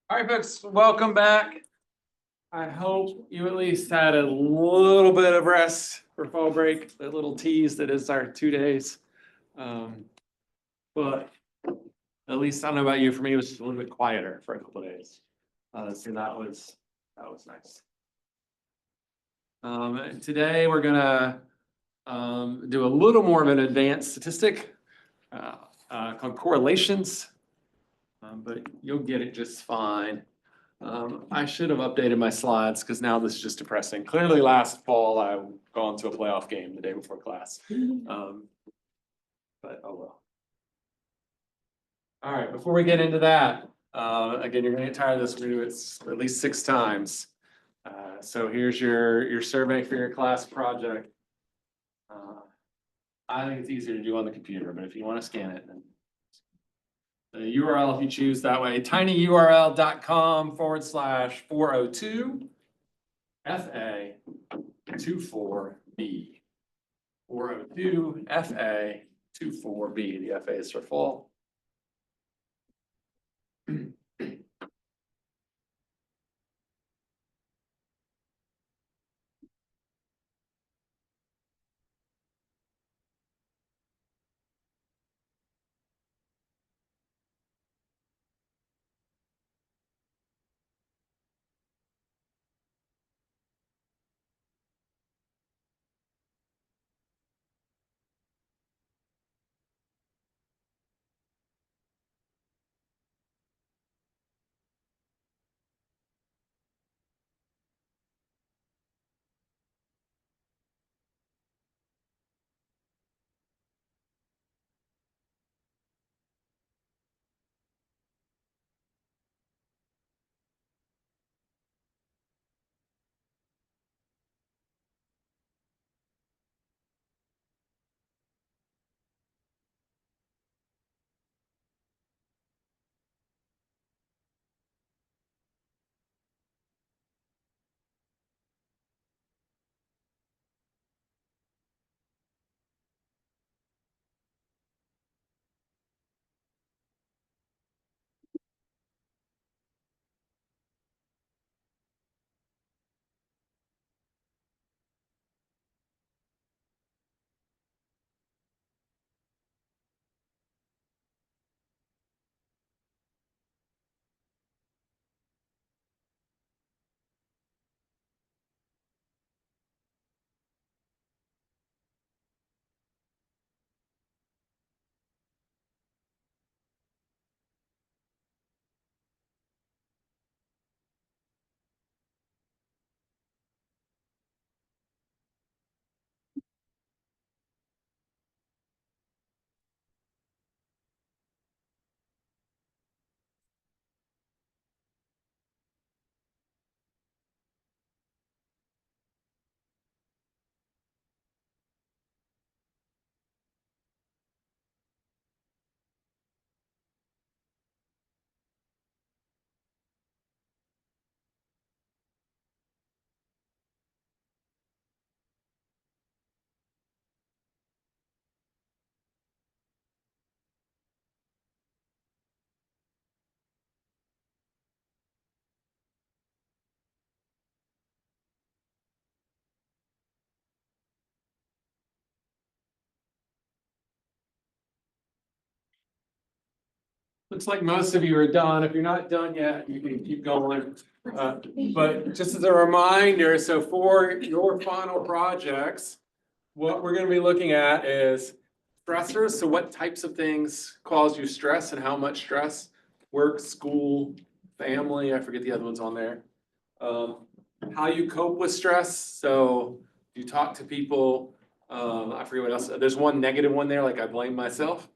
All right, folks, welcome back. I hope you at least had a little bit of rest for fall break, that little tease that is our 2 days. But at least I don't know about you, for me, it was just a little bit quieter for a couple of days. So that was nice. Today we're gonna do a little more of an advanced statistic called correlations. But you'll get it just fine. I should have updated my slides because now this is just depressing. Clearly, last fall I gone to a playoff game the day before class. But oh well. All right, before we get into that, again, you're gonna get tired of this. We're gonna do it at least 6 times. So here's your survey for your class project. I think it's easier to do on the computer, but if you want to scan it, then the URL, if you choose that way, tinyurl.com/402 FA 24B. 402 FA 24B. The FA is for fall. Looks like most of you are done. If you're not done yet, you can keep going. But just as a reminder, so for your final projects, what we're gonna be looking at is stressors. So what types of things cause you stress and how much stress? Work, school, family, I forget the other ones on there. How you cope with stress. So you talk to people, I forget what else. There's one negative one there, like I blame myself.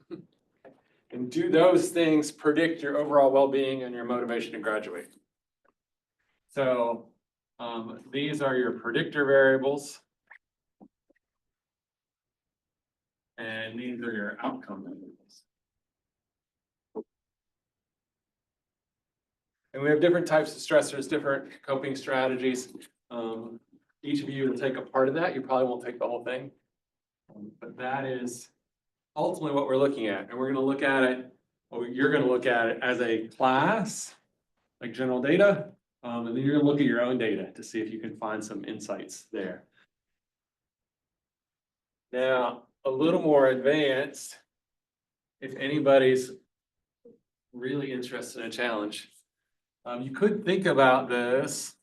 And do those things predict your overall well-being and your motivation to graduate? So these are your predictor variables. And these are your outcome variables. And we have different types of stressors, different coping strategies. Each of you will take a part of that. You probably won't take the whole thing. But that is ultimately what we're looking at. And we're going to look at it, or you're going to look at it as a class like general data. And then you're gonna look at your own data to see if you can find some insights there. Now, a little more advanced, if anybody's really interested in a challenge, you could think about this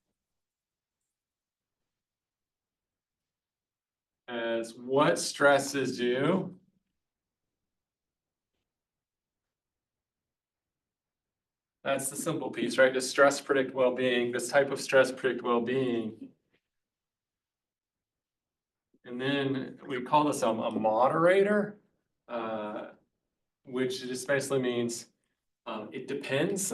as what stresses you. That's the simple piece, right? Does stress predict well-being? This type of stress predict well-being? And then we call this a moderator, which just basically means it depends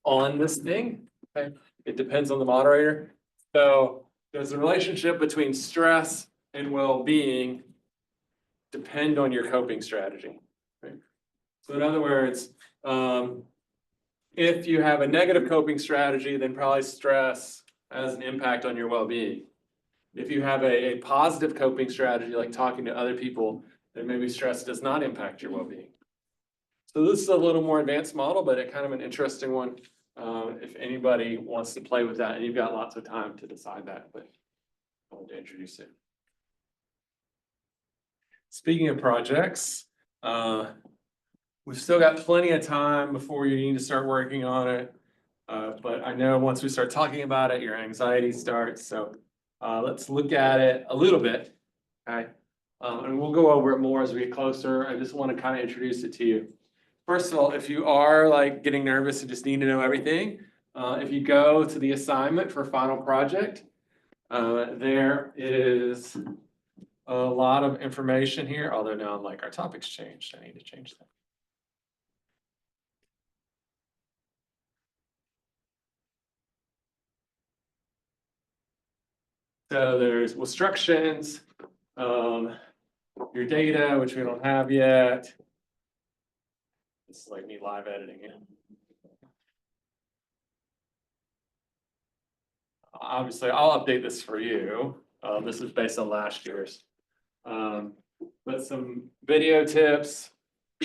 on this thing. Okay? It depends on the moderator. So there's a relationship between stress and well-being depend on your coping strategy. Right? So in other words, if you have a negative coping strategy, then probably stress has an impact on your well-being. If you have a positive coping strategy, like talking to other people, then maybe stress does not impact your well-being. So this is a little more advanced model, but a kind of an interesting one. If anybody wants to play with that, and you've got lots of time to decide that, but I wanted to introduce it. Speaking of projects, we've still got plenty of time before you need to start working on it. But I know once we start talking about it, your anxiety starts. So let's look at it a little bit. Okay. And we'll go over it more as we get closer. I just want to kind of introduce it to you. First of all, if you are like getting nervous and just need to know everything, if you go to the assignment for final project, there is a lot of information here, although now I'm like our topics changed. I need to change that. So there's instructions, your data, which we don't have yet. This is like me live editing it. Obviously, I'll update this for you. This is based on last year's. But some video tips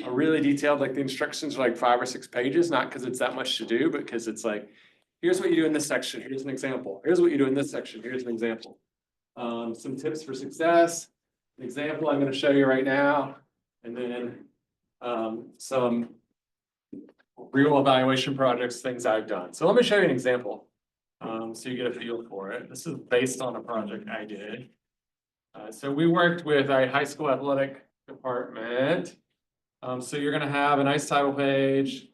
are really detailed, like the instructions are like 5 or 6 pages, not because it's that much to do, but because it's like, here's what you do in this section, here's an example. Here's what you do in this section, here's an example. Some tips for success, an example I'm going to show you right now, and then some real evaluation projects, things I've done. So let me show you an example, so you get a feel for it. This is based on a project I did. So we worked with a high school athletic department. So you're going to have a nice title page.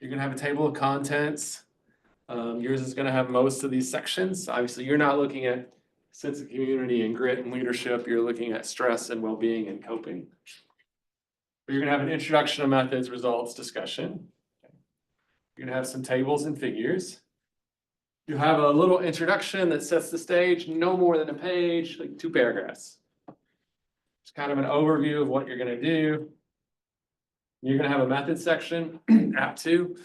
You're going to have a table of contents. Yours is going to have most of these sections. Obviously, you're not looking at sense of community and grit and leadership. You're looking at stress and well-being and coping. But you're going to have an introduction to methods, results, discussion. You're going to have some tables and figures. You have a little introduction that sets the stage, no more than a page, like 2 paragraphs. It's kind of an overview of what you're going to do. You're going to have a method section, app 2.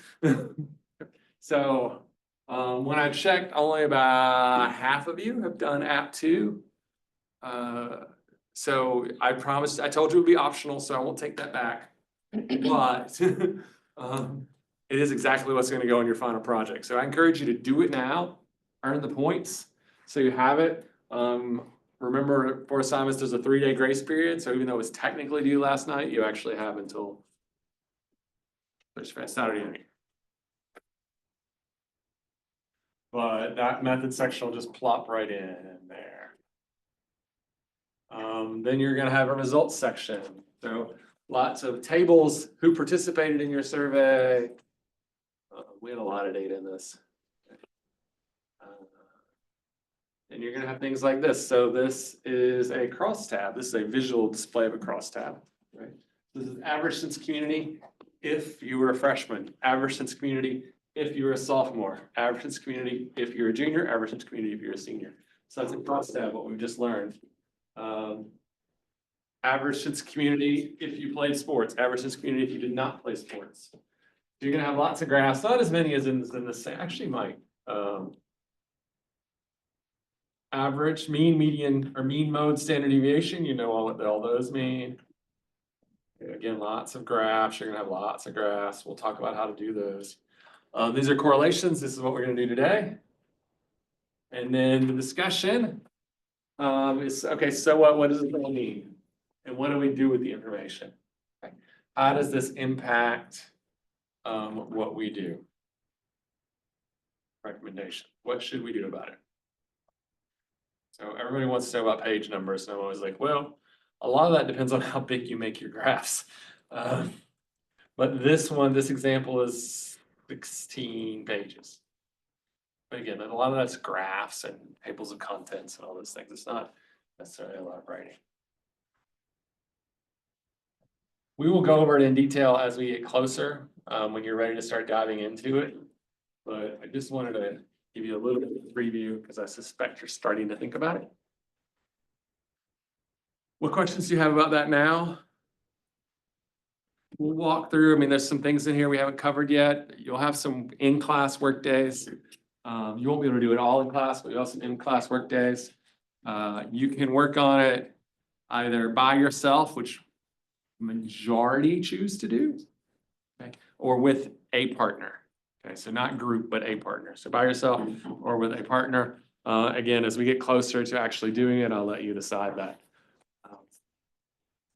So when I checked, only about half of you have done app 2. So I promised, I told you it would be optional, so I won't take that back. But it is exactly what's going to go in your final project. So I encourage you to do it now, earn the points, so you have it. Remember, for assignments, there's a 3-day grace period. So even though it was technically due last night, you actually have until Saturday night. But that method section will just plop right in there. Then you're going to have a results section. So lots of tables, who participated in your survey. We had a lot of data in this. And you're going to have things like this. So this is a crosstab. This is a visual display of a crosstab. Right? This is average since community if you were a freshman. Average since community if you're a sophomore. Average since community if you're a junior. Average since community if you're a senior. So that's a crosstab, what we've just learned. Average since community if you played sports. Average since community if you did not play sports. So you're going to have lots of graphs, not as many as in the same, actually might. Average, mean, median, or mean, mode, standard deviation, you know what all those mean. Again, lots of graphs, you're gonna have lots of graphs. We'll talk about how to do those. These are correlations. This is what we're gonna do today. And then the discussion is, okay, so what does it all mean? And what do we do with the information? Okay. How does this impact what we do? Recommendation. What should we do about it? So everybody wants to know about page numbers, and I'm always like, well, a lot of that depends on how big you make your graphs. But this example is 16 pages. But again, a lot of that's graphs and tables of contents and all those things. It's not necessarily a lot of writing. We will go over it in detail as we get closer, when you're ready to start diving into it. But I just wanted to give you a little bit of a preview because I suspect you're starting to think about it. What questions do you have about that now? We'll walk through. I mean, there's some things in here we haven't covered yet. You'll have some in-class work days. You won't be able to do it all in class, but you have some in-class work days. You can work on it either by yourself, which majority choose to do, okay, or with a partner. Okay, so not group, but a partner. So by yourself or with a partner. Again, as we get closer to actually doing it, I'll let you decide that.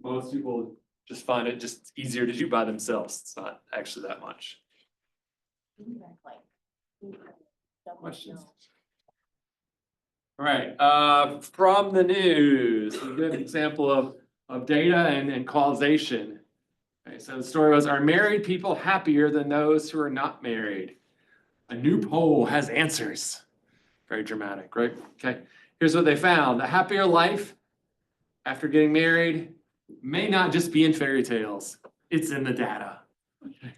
Most people just find it just easier to do by themselves. It's not actually that much. Questions? All right, from the news, a good example of data and causation. Okay, so the story was, are married people happier than those who are not married? A new poll has answers. Very dramatic, right? Okay, here's what they found. A happier life after getting married may not just be in fairy tales. It's in the data. Okay.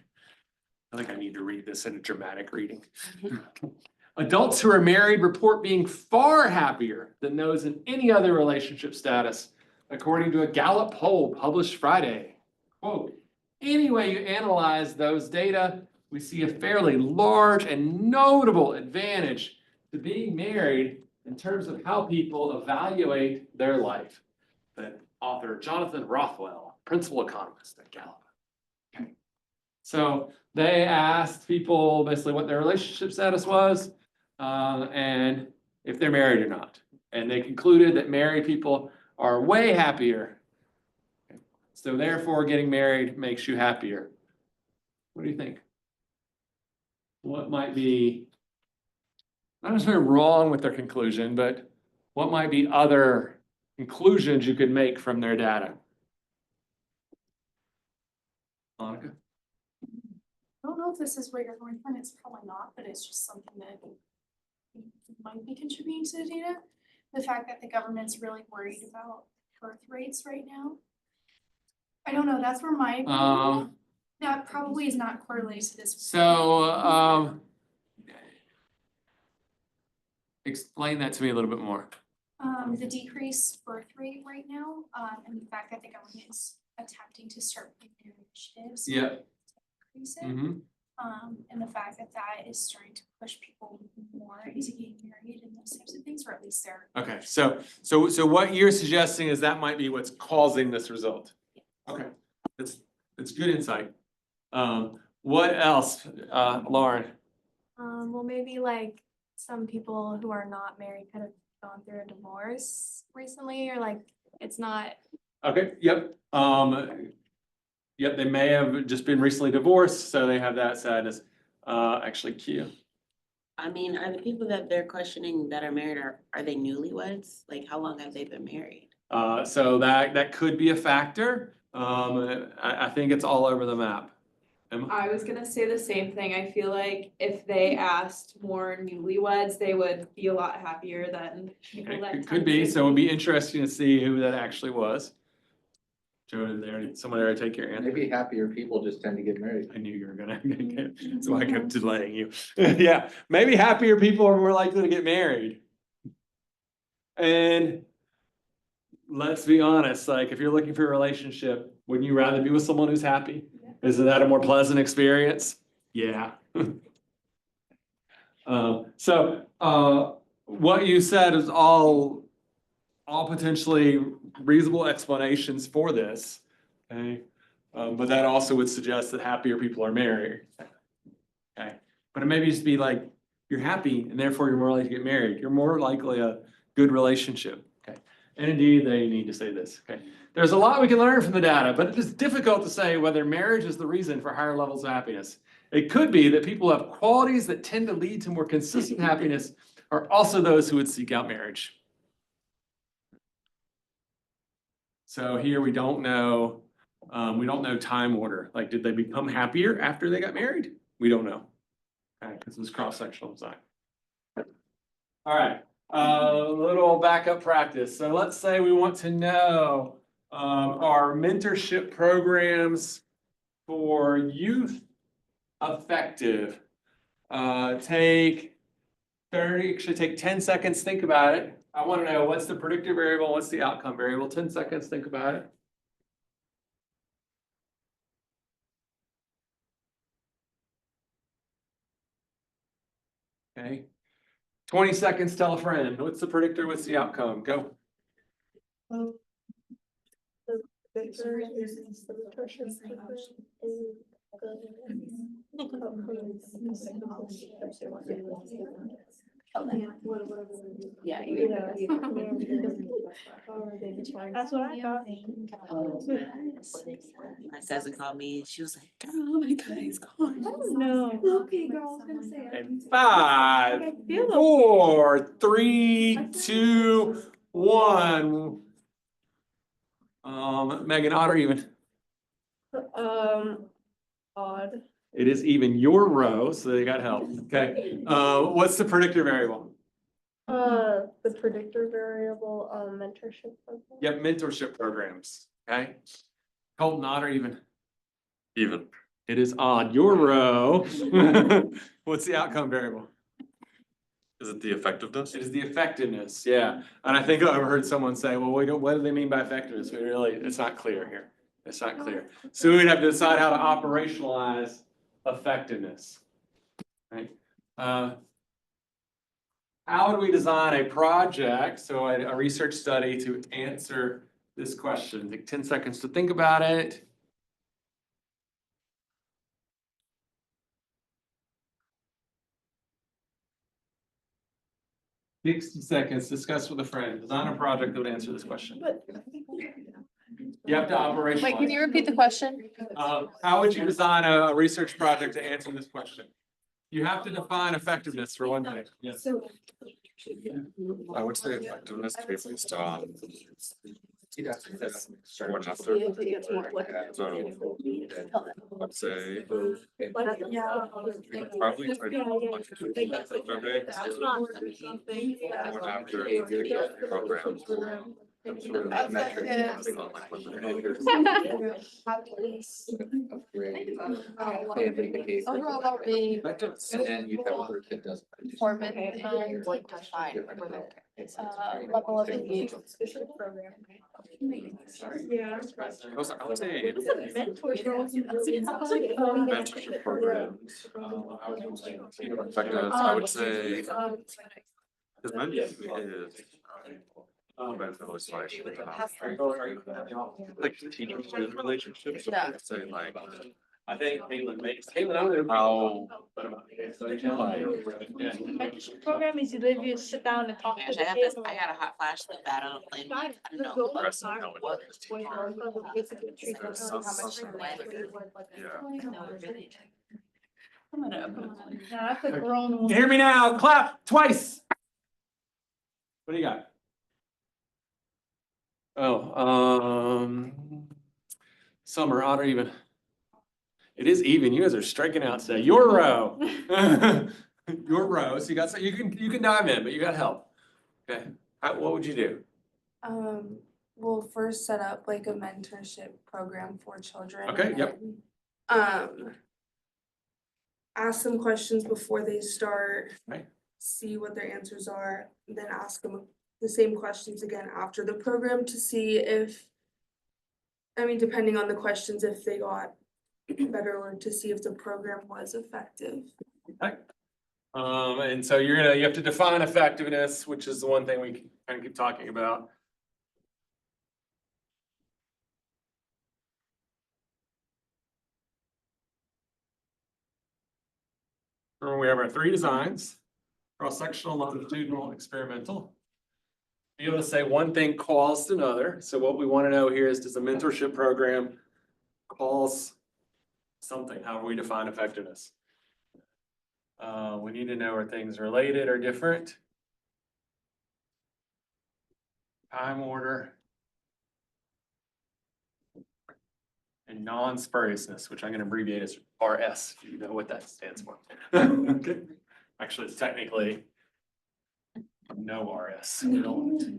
I think I need to read this in a dramatic reading. Adults who are married report being far happier than those in any other relationship status, according to a Gallup poll published Friday. Quote, any way you analyze those data, we see a fairly large and notable advantage to being married in terms of how people evaluate their life. The author Jonathan Rothwell, principal economist at Gallup. Okay. So they asked people basically what their relationship status was, and if they're married or not. And they concluded that married people are way happier. So therefore, getting married makes you happier. What do you think? What might be, not necessarily wrong with their conclusion, but what might be other conclusions you could make from their data? Monica? I don't know if this is where you're going from, it's probably not, but it's just something that might be contributing to the data. The fact that the government's really worried about birth rates right now. I don't know, that's where my opinion, that probably is not correlated to this. So, explain that to me a little bit more. The decreased birth rate right now, and the fact that the government is attempting to start new initiatives. Yeah. To increase it. Mm-hmm. And the fact that that is starting to push people more into getting married and those types of things, or at least they're. Okay, so what you're suggesting is that might be what's causing this result. Okay, it's good insight. What else, Lauren? Well, maybe like some people who are not married could have gone through a divorce recently, or like it's not. Okay, yep. Yep, they may have just been recently divorced, so they have that sadness. Actually, Q. I mean, are the people that they're questioning that are married, are they newlyweds? Like, how long have they been married? So that could be a factor. I think it's all over the map. I was gonna say the same thing. I feel like if they asked more newlyweds, they would be a lot happier than people that. It could be, so it'd be interesting to see who that actually was. Joe, did there, someone there take your answer? Maybe happier people just tend to get married. I knew you were gonna make it, so I kept delaying you. Yeah, maybe happier people are more likely to get married. And let's be honest, like if you're looking for a relationship, wouldn't you rather be with someone who's happy? Isn't that a more pleasant experience? Yeah. What you said is all potentially reasonable explanations for this. Okay, but that also would suggest that happier people are married. Okay, But it maybe just be like, you're happy and therefore you're more likely to get married. You're more likely a good relationship, okay? And indeed, they need to say this, okay? There's a lot we can learn from the data, but it is difficult to say whether marriage is the reason for higher levels of happiness. It could be that people who have qualities that tend to lead to more consistent happiness are also those who would seek out marriage. So here we don't know time order. Like, did they become happier after they got married? We don't know. Okay, because it's cross-sectional design. All right, a little backup practice. So let's say we want to know are mentorship programs for youth effective? Take 10 seconds, think about it. I want to know what's the predictor variable, what's the outcome variable. 10 seconds, think about it. Okay. 20 seconds, tell a friend. What's the predictor, what's the outcome? Go. Yeah. That's what I thought. My cousin called me and she was like, girl, oh my God, he's gone. No. Okay, girl, I was gonna say. And 5, I feel 4, 3, 2, 1. Megan, odd or even? Odd. It is even your row, so they got help. Okay. What's the predictor variable? The predictor variable, mentorship program. Yep, mentorship programs. Okay. Colton, odd or even? Even. It is odd. Your row. What's the outcome variable? Is it the effectiveness? It is the effectiveness, yeah. And I think I've heard someone say, well, what do they mean by effectiveness? It's not clear here. It's not clear. So we'd have to decide how to operationalize effectiveness. Right? How would we design a project, so a research study to answer this question? Take 10 seconds to think about it. Sixty seconds, discuss with a friend. Design a project that would answer this question. You have to operationalize. Wait, can you repeat the question? How would you design a research project to answer this question? You have to define effectiveness for one thing. Yes. I would say effectiveness to be based on before and after. So let's say probably try to survey before and after programs. Some sort of metric depending on like what the behaviors. And then you have other kid does. Performance and like define level of engagement. Yeah. I would say mentorship programs. Effectiveness, I would say. Because mentorship is. Like teacher-student relationships, so I'd say like. I think Caitlin makes. How. Program is you literally sit down and talk to Gosh, the I kids. got a hot flash that bad on a plane. I don't know. Progressive how it is. That's a grown. Hear me now, clap twice. What do you got? Summer, odd or even? It is even. You guys are striking out today. Your row. Your row. So you can dive in, but you got help. Okay. What would you do? We'll first set up like a mentorship program for children. Okay, and yep. then, ask them questions before they start. Right. See what their answers are, then ask them the same questions again after the program to see if, depending on the questions, if they got better or to see if the program was effective. Okay. And so you have to define effectiveness, which is the one thing we kind of keep talking about. Remember, we have our three designs, cross-sectional, longitudinal, experimental. Be able to say one thing caused another. So what we want to know here is, does the mentorship program cause something? How do we define effectiveness? We need to know, are things related or different? Time order. And non-spuriousness, which I'm gonna abbreviate as RS, if you know what that stands for. Okay. Actually, it's technically no RS. We don't want it,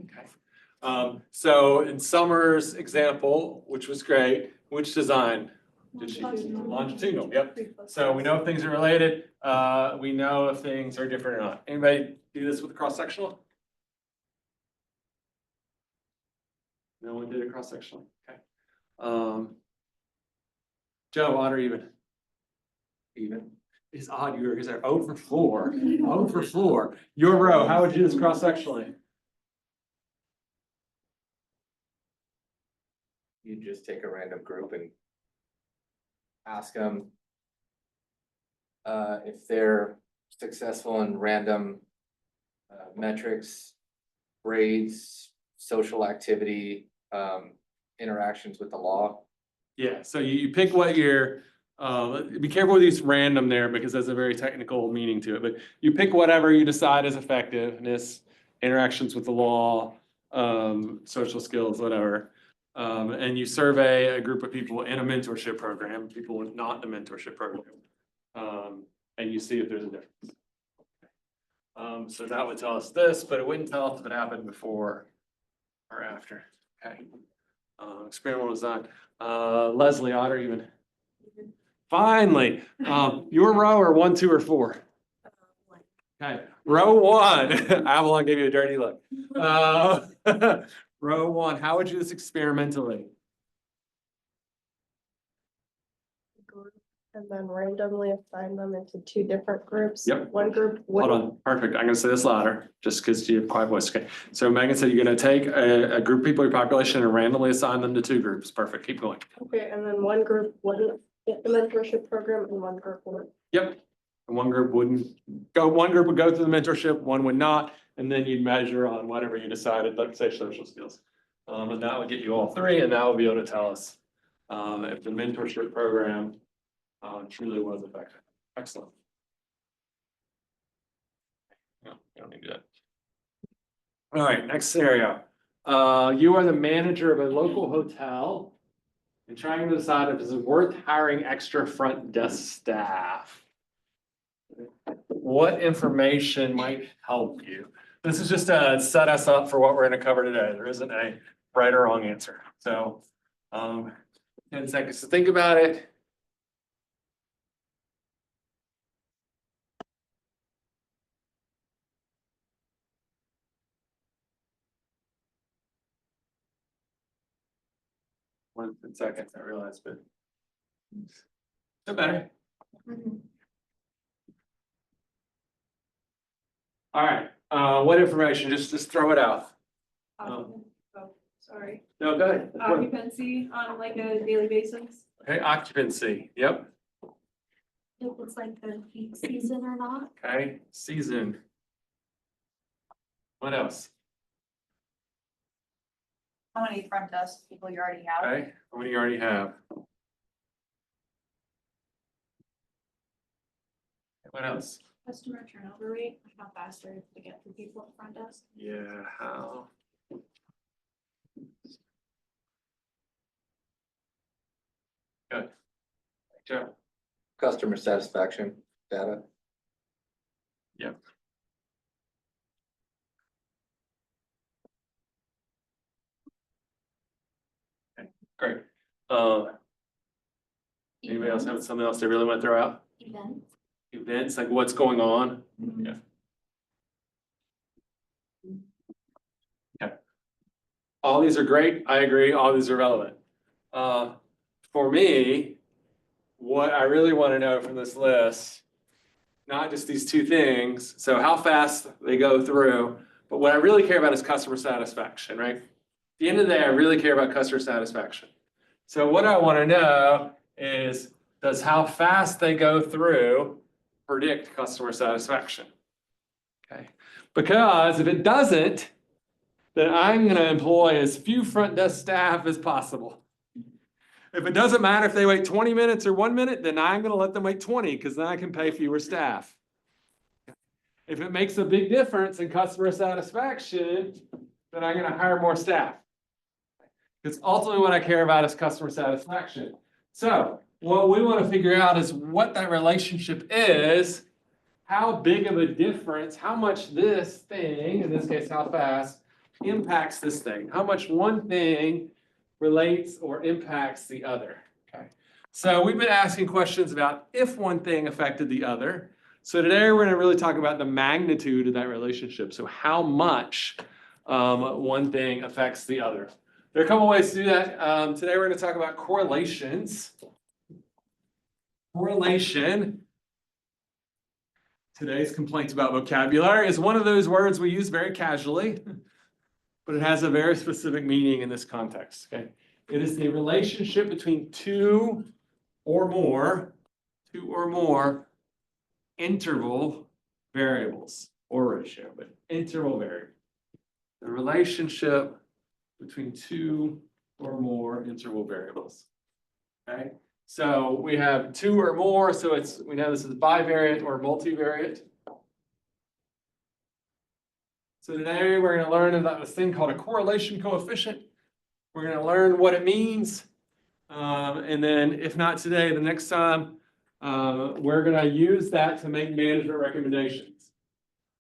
okay. So in Summer's example, which was great, which design did she? Longitudinal, yep. So we know if things are related, we know if things are different or not. Anybody do this with cross-sectional? No one did a cross-sectional, okay. Joe, odd or even? Even. It's odd, you were, because they're 0 for 4, 0 for 4. Your row, how would you do this cross-sectionally? You just take a random group and ask them if they're successful in random metrics, grades, social activity, interactions with the law. Yeah, so you pick what you're, be careful with these random there because there's a very technical meaning to it, but you pick whatever you decide is effectiveness, interactions with the law, social skills, whatever. And you survey a group of people in a mentorship program, people not in a mentorship program. And you see if there's a difference. So that would tell us this, but it wouldn't tell us if it happened before or after, okay? Experimental design. Leslie, odd or even? Finally, your row or 1, 2, or 4? Okay, row 1, Avalon gave you a dirty look. Row 1, how would you do this experimentally? And then randomly assign them into 2 different groups. Yep. One group Hold on, perfect. I'm gonna say this louder, just because you have quiet voice, okay? So Megan said you're gonna take a group of people in your population and randomly assign them to 2 groups. Perfect, keep going. Okay, and then one group wouldn't get the mentorship program and one group would. Yep. And one group wouldn't go, one group would go through the mentorship, one would not, and then you'd measure on whatever you decided, let's say social skills. And that would get you all 3, and that would be able to tell us if the mentorship program truly was effective. Excellent. No, you don't need to do that. All right, next scenario. You are the manager of a local hotel and trying to decide if it's worth hiring extra front desk staff. What information might help you? This is just to set us up for what we're going to cover today. There isn't a right or wrong answer. So 10 seconds to think about it. One second, I realized, but still better. All right, what information? Just throw it out. Oh, sorry. No, go ahead. Occupancy on like a daily basis. Okay, occupancy, yep, If it's like the peak season or not. okay, season. What else? How many front desk people you already have? Okay, how many you already have? What else? Customer turnover rate, how fast are to get through people at the front desk? Yeah, how? Good. Joe? Customer satisfaction data. Yep. Okay, great. Anybody else have something else they really want to throw out? Events. Events, like what's going on? Yeah. Okay. All these are great. I agree. All these are relevant. For me, what I really want to know from this list, not just these 2 things, so how fast they go through, but what I really care about is customer satisfaction, right? At the end of the day, I really care about customer satisfaction. So what I want to know is, does how fast they go through predict customer satisfaction. Okay, because if it doesn't, then I'm gonna employ as few front desk staff as possible. If it doesn't matter if they wait 20 minutes or 1 minute, then I'm gonna let them wait 20, because then I can pay fewer staff. If it makes a big difference in customer satisfaction, then I'm gonna hire more staff. Because ultimately what I care about is customer satisfaction. So what we want to figure out is what that relationship is, how big of a difference, how much this thing, in this case, how fast, impacts this thing, how much one thing relates or impacts the other. Okay. So we've been asking questions about if one thing affected the other. So today we're going to really talk about the magnitude of that relationship. So how much one thing affects the other. There are a couple ways to do that. Today we're going to talk about correlations. Correlation, today's complaints about vocabulary, is one of those words we use very casually, but it has a very specific meaning in this context. Okay, it is the relationship between two or more interval variables, or ratio, but interval variable. The relationship between two or more interval variables. Okay, so we have two or more, so we know this is bivariate or multivariate. So today we're going to learn about this thing called a correlation coefficient. We're going to learn what it means, and then if not today, the next time, we're going to use that to make management recommendations.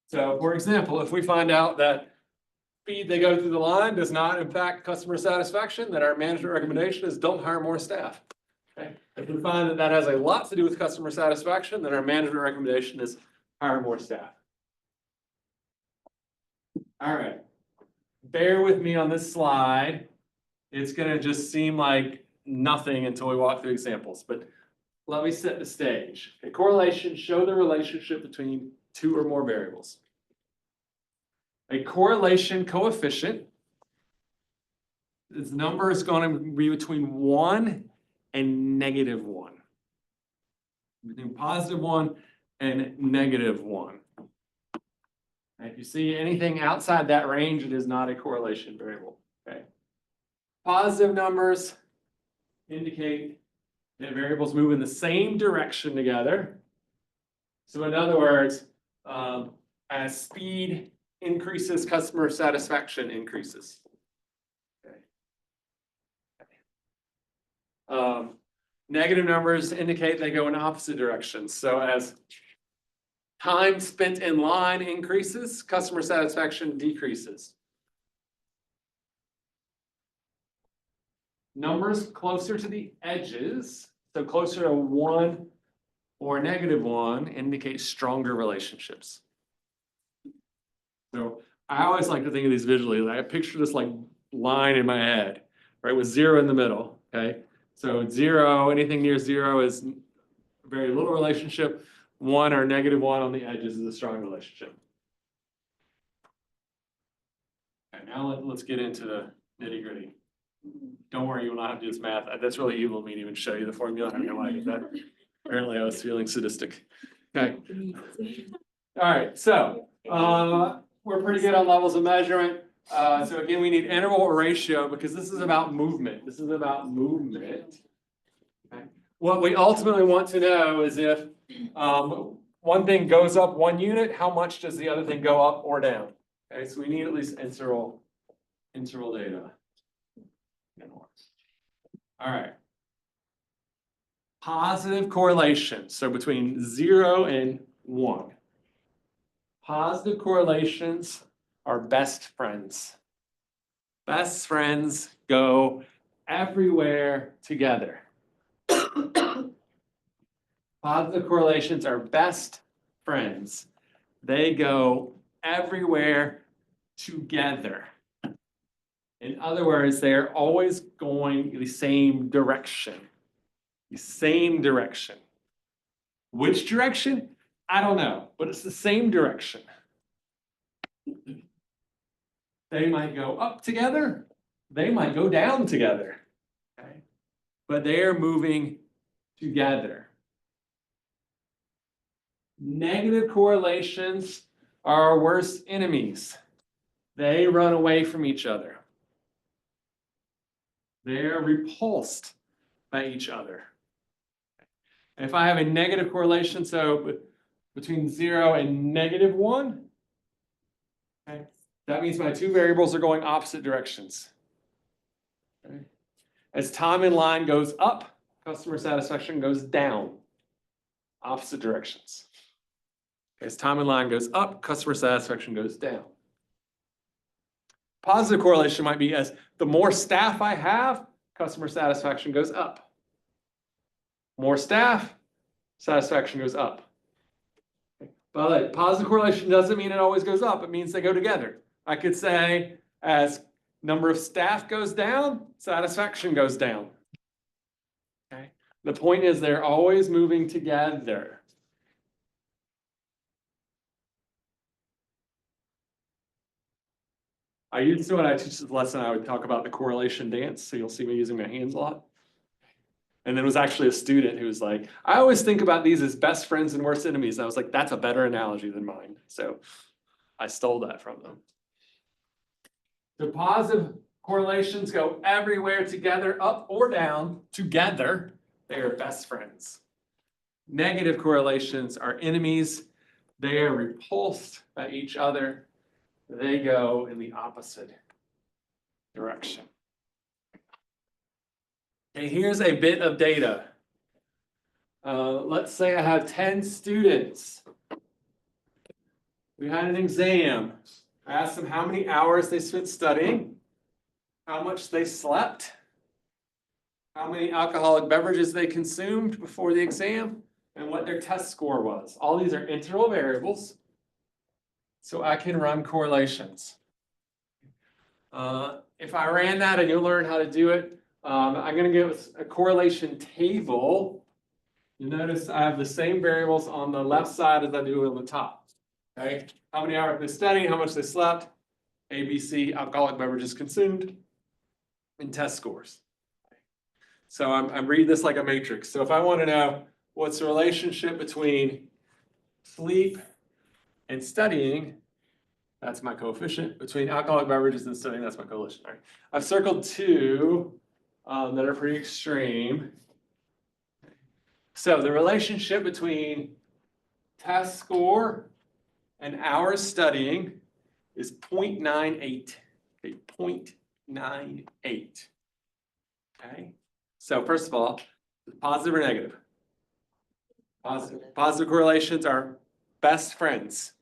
So for example, if we find out that speed they go through the line does not impact customer satisfaction, then our management recommendation is don't hire more staff. Okay? If we find that that has a lot to do with customer satisfaction, then our management recommendation is hire more staff. All right, bear with me on this slide. It's gonna just seem like nothing until we walk through examples, but let me set the stage. Okay, correlation, show the relationship between two or more variables. A correlation coefficient, its number is going to be between 1 and -1. Between +1 and -1. And if you see anything outside that range, it is not a correlation variable. Okay. Positive numbers indicate that variables move in the same direction together. So in other words, as speed increases, customer satisfaction increases. Okay. Negative numbers indicate they go in opposite directions. So as time spent in line increases, customer satisfaction decreases. Numbers closer to the edges, so closer to 1 or -1, indicate stronger relationships. So I always like to think of these visually. Like I picture this like line in my head, right, with 0 in the middle. Okay, so 0, anything near 0 is very little relationship. 1 or -1 on the edges is a strong relationship. Okay, now let's get into the nitty-gritty. Don't worry, you will not have to do this math. That's really evil of me to even show you the formula. I mean, like that. Apparently, I was feeling sadistic. Okay. All right, so we're pretty good on levels of measurement. So again, we need interval or ratio because this is about movement. This is about movement. Okay. What we ultimately want to know is if one thing goes up 1 unit, how much does the other thing go up or down? Okay, so we need at least interval data. All right. Positive correlation, so between 0 and 1. Positive correlations are best friends. Best friends go everywhere together. Positive correlations are best friends. They go everywhere together. In other words, they're always going the same direction. The same direction. Which direction? I don't know, but it's the same direction. They might go up together. They might go down together. Okay? But they are moving together. Negative correlations are our worst enemies. They run away from each other. They're repulsed by each other. And if I have a negative correlation, so between 0 and -1, okay, that means my two variables are going opposite directions. Okay. As time in line goes up, customer satisfaction goes down, opposite directions. As time in line goes up, customer satisfaction goes down. Positive correlation might be as the more staff I have, customer satisfaction goes up. More staff, satisfaction goes up. But like, positive correlation doesn't mean it always goes up. It means they go together. I could say as number of staff goes down, satisfaction goes down. Okay. The point is they're always moving together. I used to, when I teach this lesson, I would talk about the correlation dance. So you'll see me using my hands a lot. And there was actually a student who was like, I always think about these as best friends and worst enemies. I was like, that's a better analogy than mine. So I stole that from them. The positive correlations go everywhere together, up or down, together. They are best friends. Negative correlations are enemies. They are repulsed by each other. They go in the opposite direction. Okay, here's a bit of data. Let's say I have 10 students. We had an exam. I asked them how many hours they spent studying, how much they slept, how many alcoholic beverages they consumed before the exam, and what their test score was. All these are integral variables, so I can run correlations. If I ran that, and you'll learn how to do it, I'm going to give a correlation table. You notice I have the same variables on the left side as I do on the top. Okay, how many hours they studied, how much they slept, ABC, alcoholic beverages consumed, and test scores. So I'm reading this like a matrix. So if I want to know what's the relationship between sleep and studying, that's my coefficient. Between alcoholic beverages and studying, that's my coefficient. All right. I've circled two that are pretty extreme. So the relationship between test score and hours studying is 0.98. Okay, 0.98. Okay. So first of all, positive or negative? Positive. Positive correlations are best friends.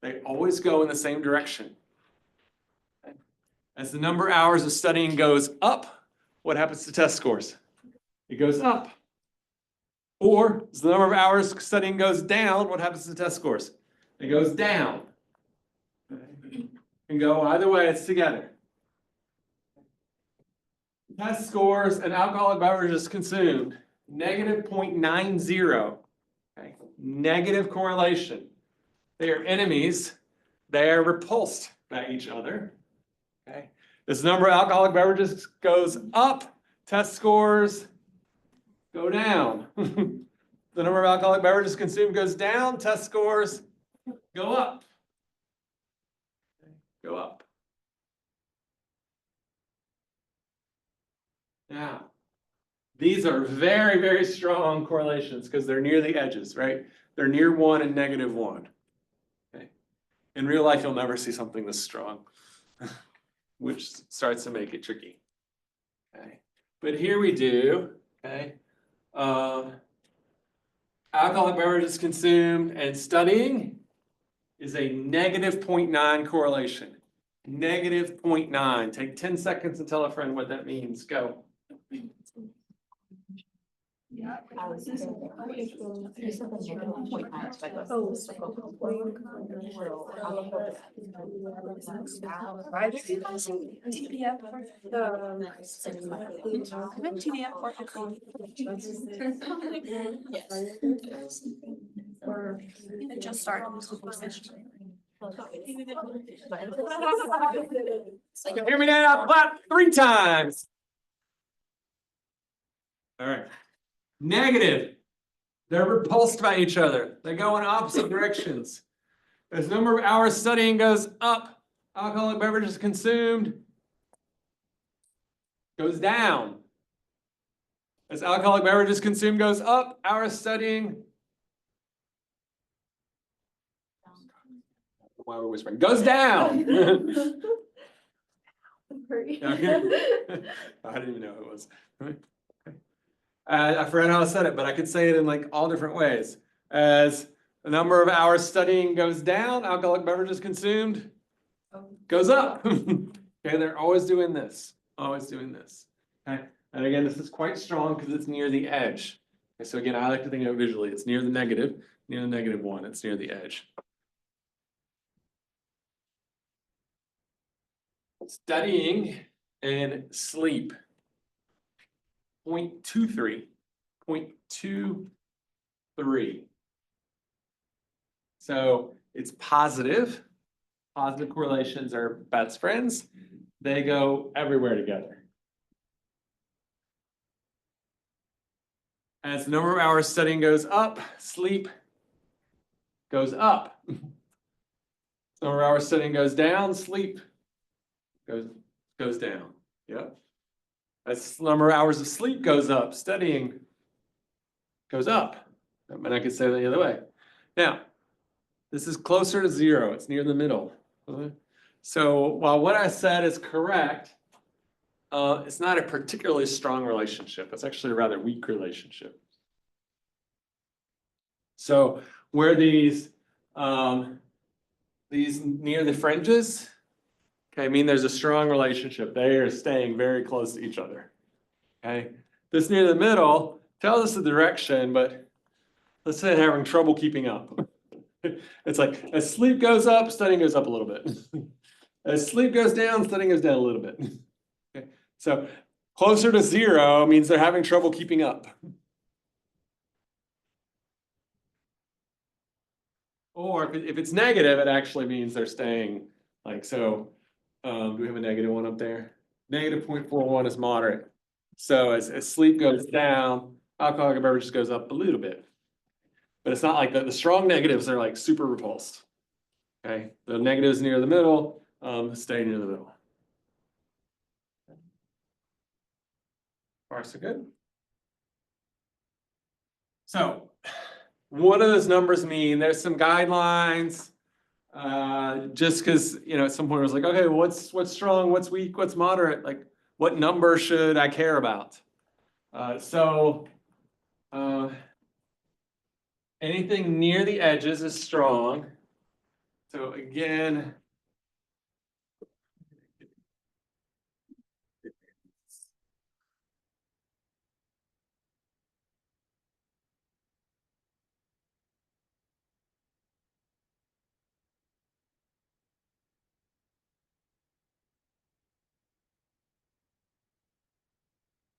They always go in the same direction. Okay. As the number of hours of studying goes up, what happens to test scores? It goes up. Or as the number of hours studying goes down, what happens to test scores? It goes down. Okay. Can go either way, it's together. Test scores and alcoholic beverages consumed, negative 0.90. Okay. Negative correlation. They are enemies. They are repulsed by each other. Okay. As the number of alcoholic beverages goes up, test scores go down. The number of alcoholic beverages consumed goes down, test scores go up. Okay. Go up. Now, these are very, very strong correlations because they're near the edges, right? They're near 1 and -1. Okay. In real life, you'll never see something this strong, which starts to make it tricky. Okay. But here we do, okay. Alcoholic beverages consumed and studying is a negative 0.9 correlation. Negative 0.9. Take 10 seconds to tell a friend what that means. Go. It just started. Hear me now, clap 3 times. All right. Negative They're repulsed by each other. They go in opposite directions. As the number of hours studying goes up, alcoholic beverages consumed goes down. As alcoholic beverages consumed goes up, hours studying. Why we're whispering, goes down. Sorry. I didn't even know who it was. I forgot how I said it, but I could say it in like all different ways. As the number of hours studying goes down, alcoholic beverages consumed goes up. Okay, they're always doing this, always doing this. Okay, and again, this is quite strong because it's near the edge. Okay, so again, I like to think of it visually. It's near the negative one. It's near the edge. Studying and sleep. 0.23. 0.23. So it's positive. Positive correlations are best friends. They go everywhere together. As the number of hours studying goes up, sleep goes up. Number of hours studying goes down, sleep goes down. Yep. As the number of hours of sleep goes up, studying goes up. And I could say that the other way. Now, this is closer to zero. It's near the middle. So while what I said is correct, it's not a particularly strong relationship. It's actually a rather weak relationship. So where these near the fringes, okay, I mean there's a strong relationship. They are staying very close to each other. Okay, this near the middle tells us the direction, but let's say they're having trouble keeping up. It's like as sleep goes up, studying goes up a little bit. As sleep goes down, studying goes down a little bit. Okay, so closer to zero means they're having trouble keeping up. Or if it's negative, it actually means they're staying like so. Do we have a negative one up there? Negative 0.41 is moderate. So as sleep goes down, alcoholic beverages goes up a little bit. But it's not like the strong negatives are like super repulsed. Okay, the negatives near the middle, stay near the middle. Far so good. So what do those numbers mean? There's some guidelines. Just because, you know, at some point I was like, okay, what's strong, what's weak, what's moderate? Like, what number should I care about? Anything near the edges is strong. So again,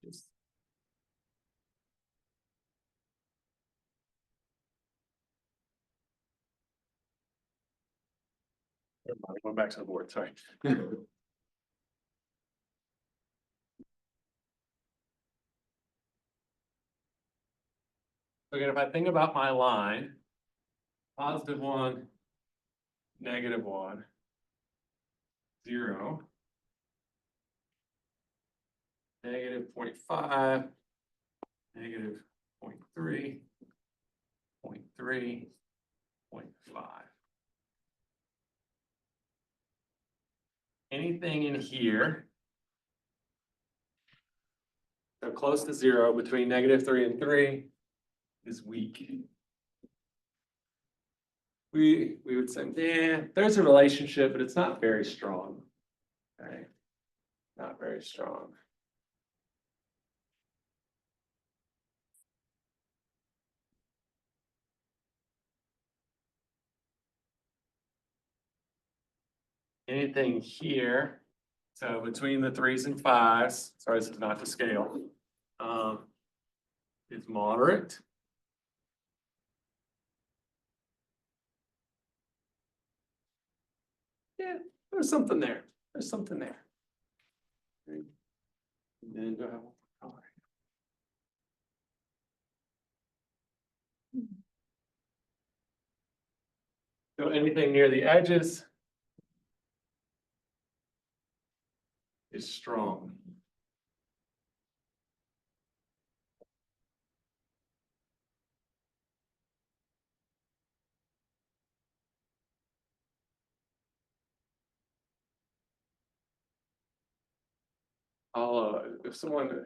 just going back to the board, sorry. Again, if I think about my line, positive 1, negative 1, 0, negative 0.5, negative 0.3, 0.3, 0.5. Anything in here, so close to 0 between negative 3 and 3 is weak. We would say, yeah, there's a relationship, but it's not very strong. Okay, not very strong. Anything here, so between the 3s and 5s, sorry, this is not to scale, is moderate. Yeah, there's something there. There's something there. And then do I have one color? So anything near the edges is strong. If someone,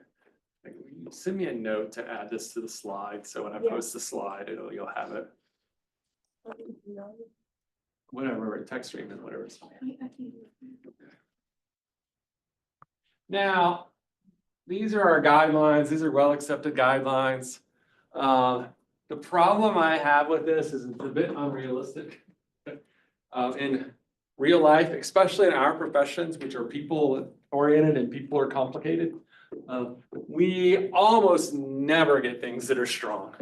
like, send me a note to add this to the slide, so when I Yeah. post the slide, you'll have it, whatever, text stream and whatever. It's fine. Now, these are our guidelines, these are well-accepted guidelines. The problem I have with this is it's a bit unrealistic. In real life, especially in our professions, which are people-oriented and people are complicated, we almost never get things that are strong.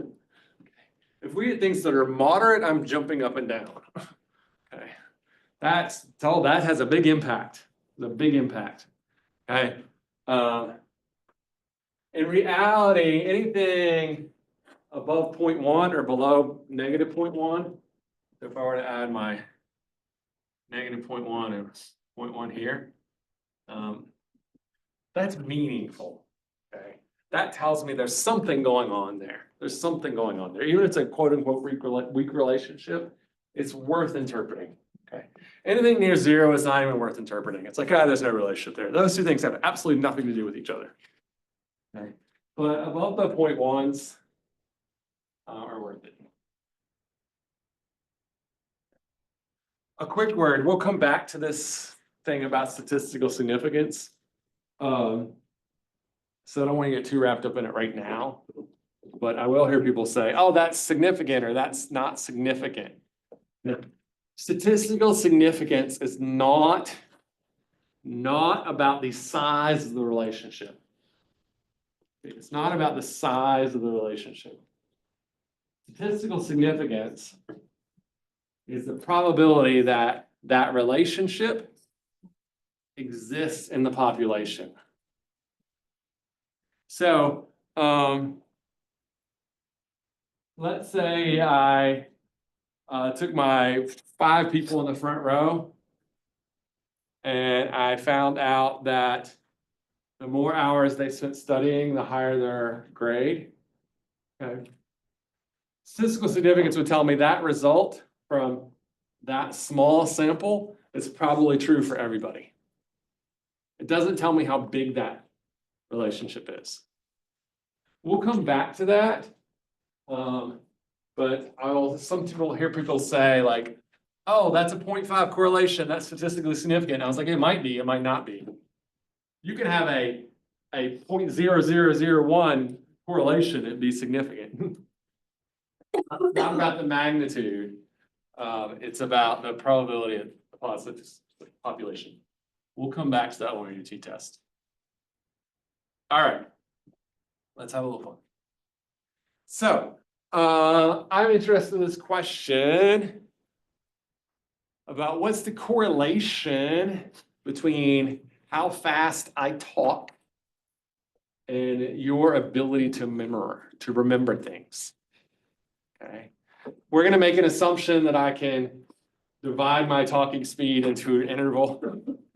If we get things that are moderate, I'm jumping up and down. Okay, that has a big impact, okay? In reality, anything above 0.1 or below negative 0.1, if I were to add my negative 0.1 and 0.1 here, that's meaningful, okay? That tells me there's something going on there. There's something going on there. Even if it's a quote unquote weak relationship, it's worth interpreting, okay? Anything near 0 is not even worth interpreting. It's like, there's no relationship there. Those two things have absolutely nothing to do with each other. Okay, but above the 0.1s are worth it. A quick word, we'll come back to this thing about statistical significance. So I don't want to get too wrapped up in it right now, but I will hear people say, oh, that's significant or that's not significant. No. Statistical significance is not about the size of the relationship. It's not about the size of the relationship. Statistical significance is the probability that that relationship exists in the population. So, let's say I took my 5 people in the front row and I found out that the more hours they spent studying, the higher their grade. Okay. Statistical significance would tell me that result from that small sample is probably true for everybody. It doesn't tell me how big that relationship is. We'll come back to that. But some people hear people say like, oh, that's a 0.5 correlation, that's statistically significant. I was like, it might be, it might not be. You can have a 0.0001 correlation and be significant. Not about the magnitude. It's about the probability of the positive population. We'll come back to that when we do t-test. All right, let's have a little fun. So, I'm interested in this question about what's the correlation between how fast I talk and your ability to remember things. Okay, we're gonna make an assumption that I can divide my talking speed into an interval.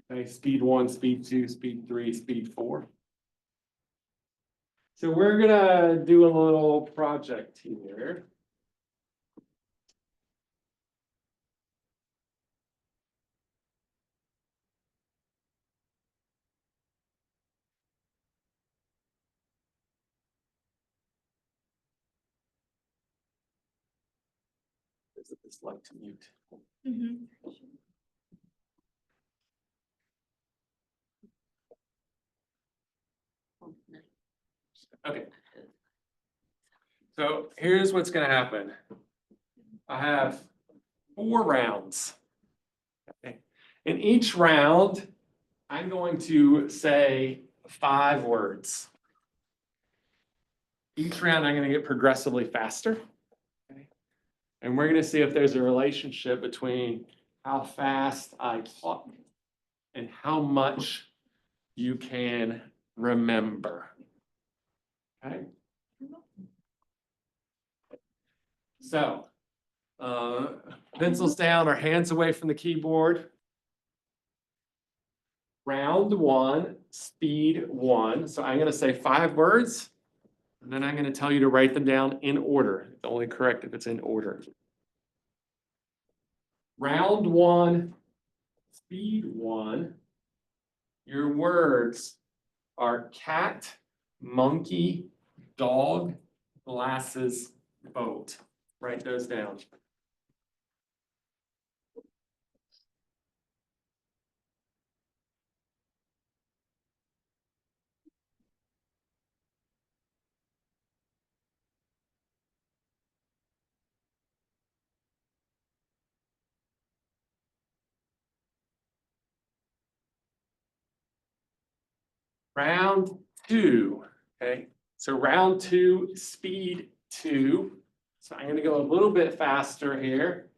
Okay, speed 1, speed 2, speed 3, speed 4. So we're gonna do a little project here. Is it this like to mute? Okay. So here's what's gonna happen. I have 4 rounds. Okay. In each round, I'm going to say 5 words. Each round, I'm gonna get progressively faster. Okay. And we're gonna see if there's a relationship between how fast I talk and how much you can remember. Okay. So, pencils down or hands away from the keyboard. Round one, speed one. So I'm gonna say 5 words. And then I'm gonna tell you to write them down in order. It's only correct if it's in order. Round one, speed one. Your words are cat, monkey, dog, glasses, boat. Write those down. Round two, okay? So round two, speed two. So I'm gonna go a little bit faster here.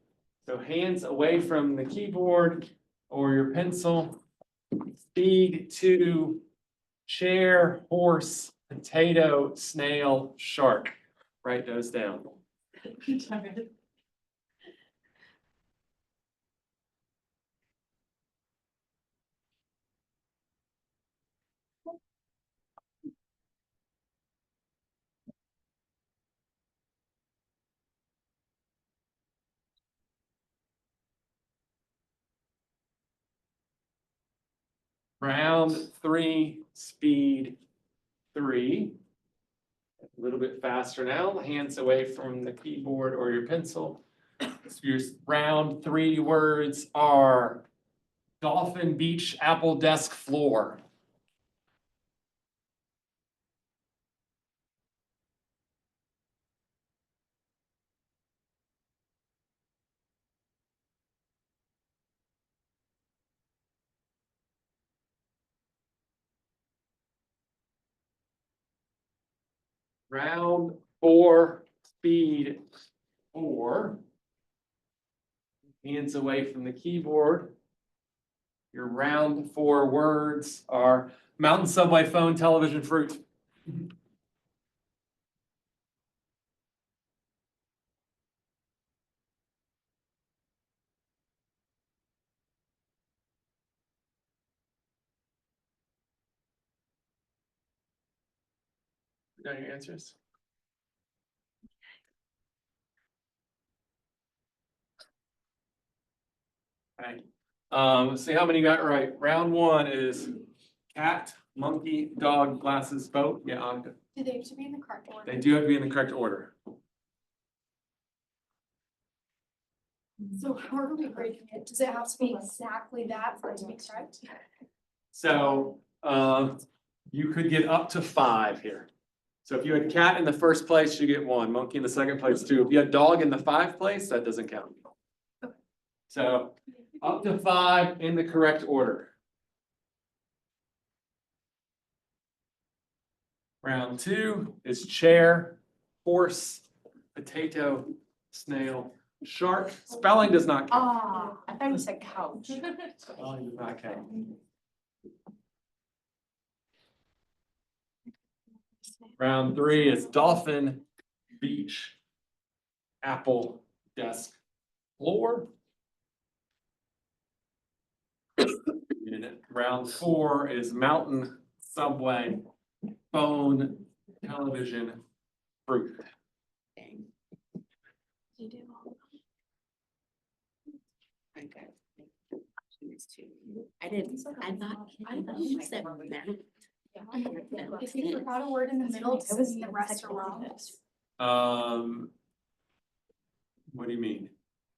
So hands away from the keyboard or your pencil. Speed two, chair, horse, potato, snail, shark. Write those down. Round three, speed three. A little bit faster now, hands away from the keyboard or your pencil. So your round three words are Dolphin Beach Apple Desk Floor. Round four, speed four. Hands away from the keyboard. Your round four words are mountain, subway, phone, television, fruit. Got your answers? Okay. Let's see how many you got right. Round one is cat, monkey, dog, glasses, boat. Yeah, Anka. Do they have to be in the correct order? They do have to be in the correct order. So how are we breaking it? Does it have to be exactly that for it to be correct? So, you could get up to 5 here. So if you had cat in the first place, you get 1, monkey in the second place, 2. If you had dog in the 5th place, that doesn't count. So up to 5 in the correct order. Round 2 is chair, horse, potato, snail, shark. Spelling does not count. Ah, I thought you said couch. Spelling does not count. Round 3 is dolphin, beach, apple, desk, floor. And round 4 is mountain, subway, phone, television, fruit. Dang. You do. Okay. I thought you said that. If you forgot a word in the middle, does it mean the rest are wrong? What do you mean?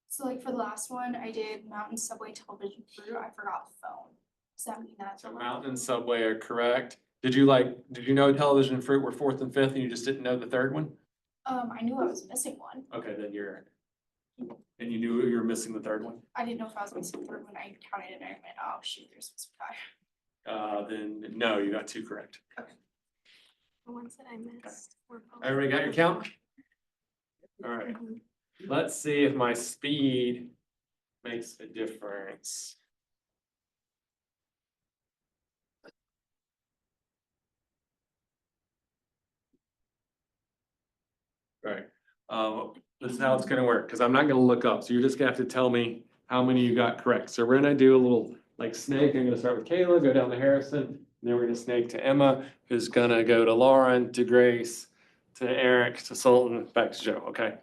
So like for the last one, I did mountain, subway, television, fruit. I forgot phone. Does that mean that's? So mountain and subway are correct. Did you know television and fruit were 4th and 5th and you just didn't know the 3rd one? I knew I was missing one. Okay, then and you knew you were missing the 3rd one? I didn't know if I was missing the third one. I counted it and I went, oh shoot, there's supposed to be 5. Then no, you got 2 correct. The ones that I missed were both. Everybody got your count? All right, let's see if my speed makes a difference. Right, this is how it's gonna work, because I'm not gonna look up, so you're just gonna have to tell me how many you got correct. So we're gonna do a little like snake. I'm gonna start with Kayla, go down to Harrison, and then we're gonna snake to Emma, who's gonna go to Lauren, to Grace, to Eric, to Sultan, back to Joe, okay?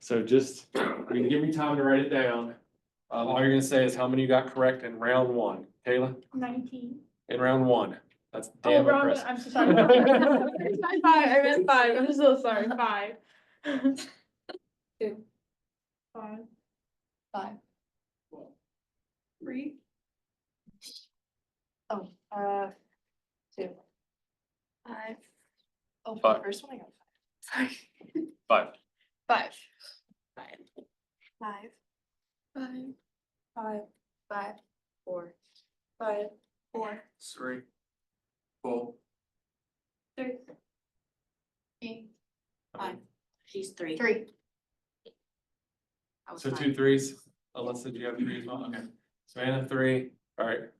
So just, you're gonna give me time to write it down. All you're gonna say is how many you got correct in round one. Kayla, 19. in round one. That's Oh, damn wrong, impressive. I'm so sorry. I meant 5, I'm so sorry, 5. 2. 5. 5. 3. Oh, 2. 5. Oh, for the Five. first one I got 5. Sorry. 5. 5. 5. 5. 5. 5. 4. 5. 4. 3. 4. 3. 5. She's 3. 3. I was So 5. 2 threes. Alyssa, do you have 3 as well? Okay. Savannah, 3. All right.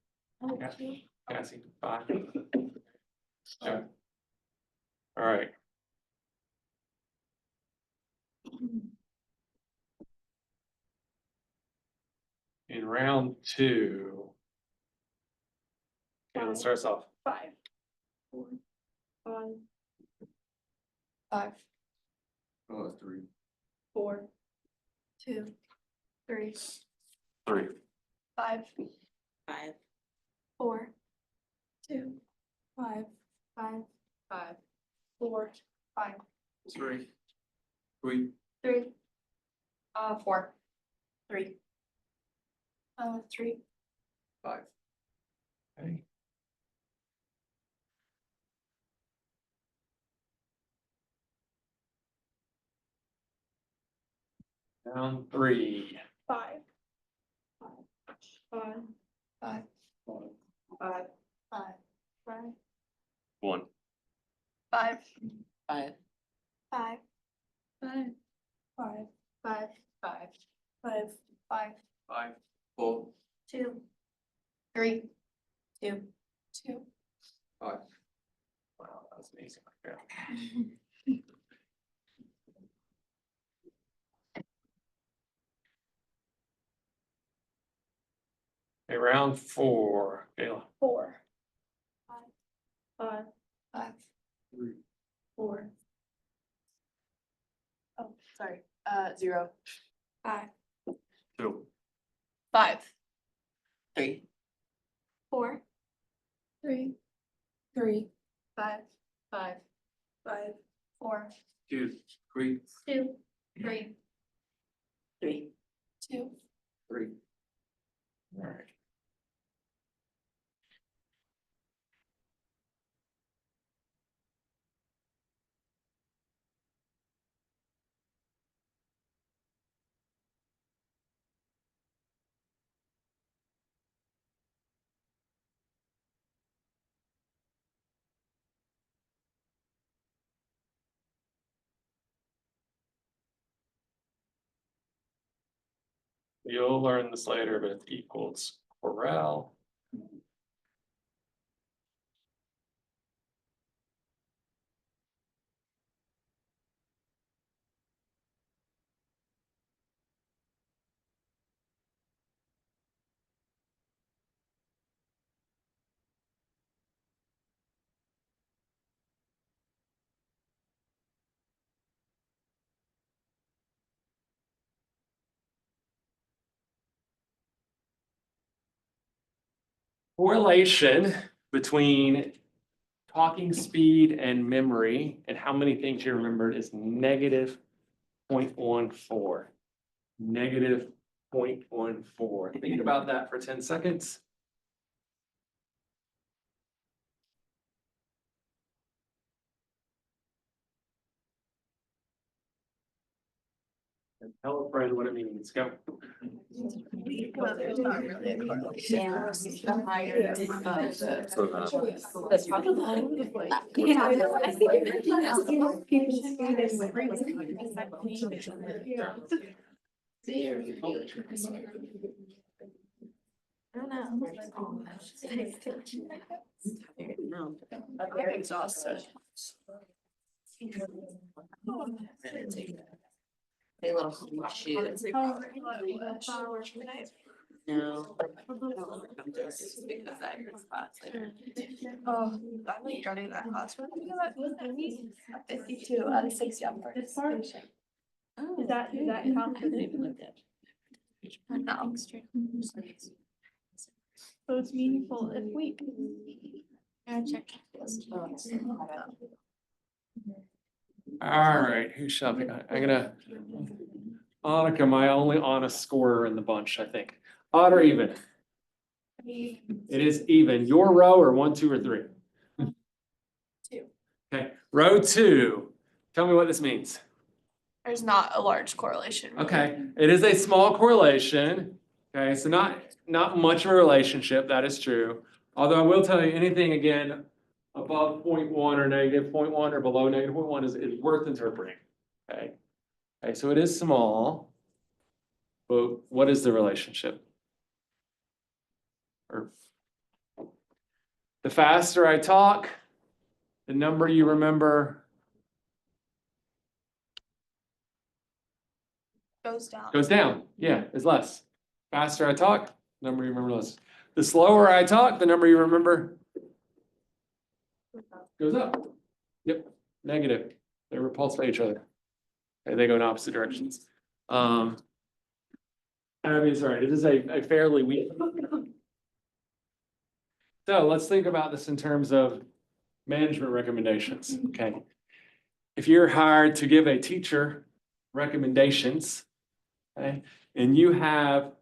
Cassie, 5. Joe. All right. In round 2. Okay, let's start us off. 5. 4. 5. 5. Oh, 3. 4. 2. 3. 3. 5. 5. 4. 2. 5. 5. 5. 4. 5. 3. 3. 3. 4. 3. 3. 5. Okay. Round 3. 5. 5. 5. 5. 5. 5. 1. 5. 5. 5. 5. 5. 5. 5. 5. 5. 5. 4. 2. 3. 2. 2. 5. Wow, that was amazing. Yeah. Okay, round 4. Kayla. 4. 5. 5. 3. 4. Oh, sorry. 0. 5. 2. 5. 3. 4. 3. 3. 5. 5. 5. 4. 2. 3. 2. 3. 3. 2. 3. All right. You'll learn this later, but it equals Corel. Correlation between talking speed and memory and how many things you remembered is negative 0.14. Negative 0.14. Think about that for 10 seconds. And tell a friend what it means. Go. Well, there's not really a correlation. The higher, So I don't know. No. They're exhausted. They little shoes. No. Just because I heard spots later. Oh, I like dreading that class. What did we get at 52 out of 60 on participation? Oh, Is that I count? haven't even looked at. No. So it's meaningful if we. check. All right, who's shopping? I'm gonna, Annika, my only honest scorer in the bunch, I think. Odd or even? It is even. Your row or 1, 2, or 3? 2. Okay, row 2. Tell me what this means. There's not a large correlation. really. Okay, it is a small correlation. Okay, so not much of a relationship, that is true. Although I will tell you, anything again above 0.1 or negative 0.1 or below negative 0.1 is worth interpreting. Okay. Okay, so it is small. But what is the relationship? Or the faster I talk, the number you remember Goes down. goes down. Yeah, is less. Faster I talk, number you remember less. The slower I talk, the number you remember goes up. Yep, negative. They repulse by each other. Okay, they go in opposite directions. I mean, sorry, it is a fairly weak. So let's think about this in terms of management recommendations, okay? If you're hired to give a teacher recommendations, okay, and you have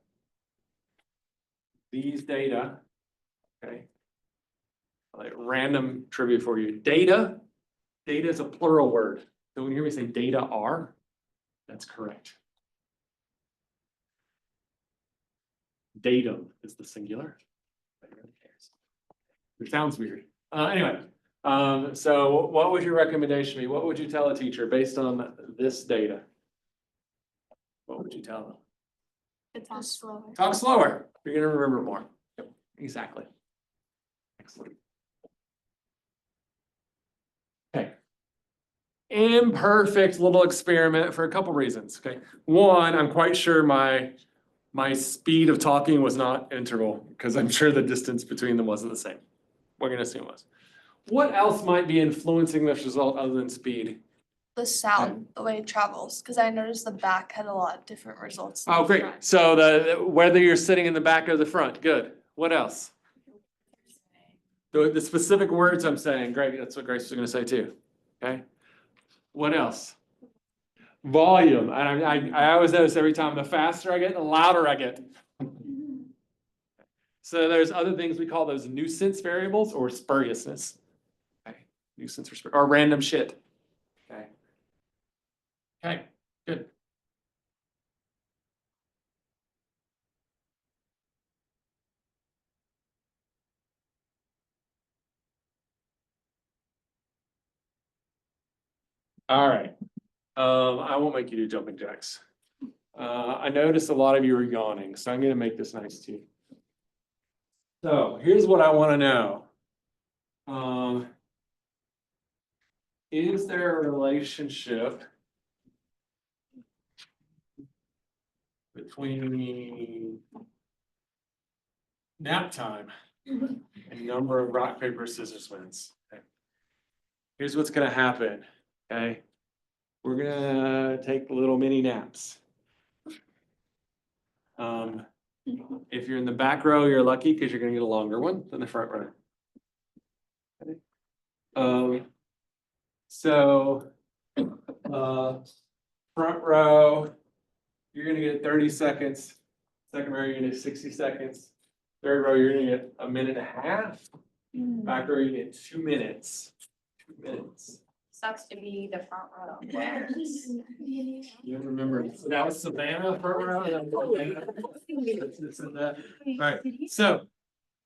these data, okay? Like random trivia for you. Data is a plural word. So when you hear me say data are, that's correct. Datum is the singular. Nobody really cares. It sounds weird. Anyway, so what would your recommendation be? What would you tell a teacher based on this data? What would you tell them? It's all slower. Talk slower. You're gonna remember more. Yep, exactly. Excellent. Okay. Imperfect little experiment for a couple reasons, okay? One, I'm quite sure my speed of talking was not integral, because I'm sure the distance between them wasn't the same. We're gonna assume it was. What else might be influencing this result other than speed? The sound, the way it travels, because I noticed the back had a lot of different results. than Oh, the great. front. So whether you're sitting in the back or the front, good. What else? The specific words I'm saying, great, that's what Grace was gonna say too, okay? What else? Volume, and I always notice every time, the faster I get, the louder I get. So there's other things, we call those nuisance variables or spuriousness. Okay, nuisance or random shit. Okay. Okay, good. All right. I won't make you do jumping jacks. I noticed a lot of you are yawning, so I'm gonna make this nice too. So here's what I wanna know. Is there a relationship between nap time and number of rock, paper, scissors wins? Okay. Here's what's gonna happen, okay? We're gonna take little mini naps. If you're in the back row, you're lucky because you're gonna get a longer one than the front row. Okay. So, front row, you're gonna get 30 seconds. Second row, you're gonna get 60 seconds. Third row, you're gonna get 1.5 minutes. Back row, you get 2 minutes. 2 minutes. Sucks to be the front row. You remember, so that was Savannah front row. And then Alright, so,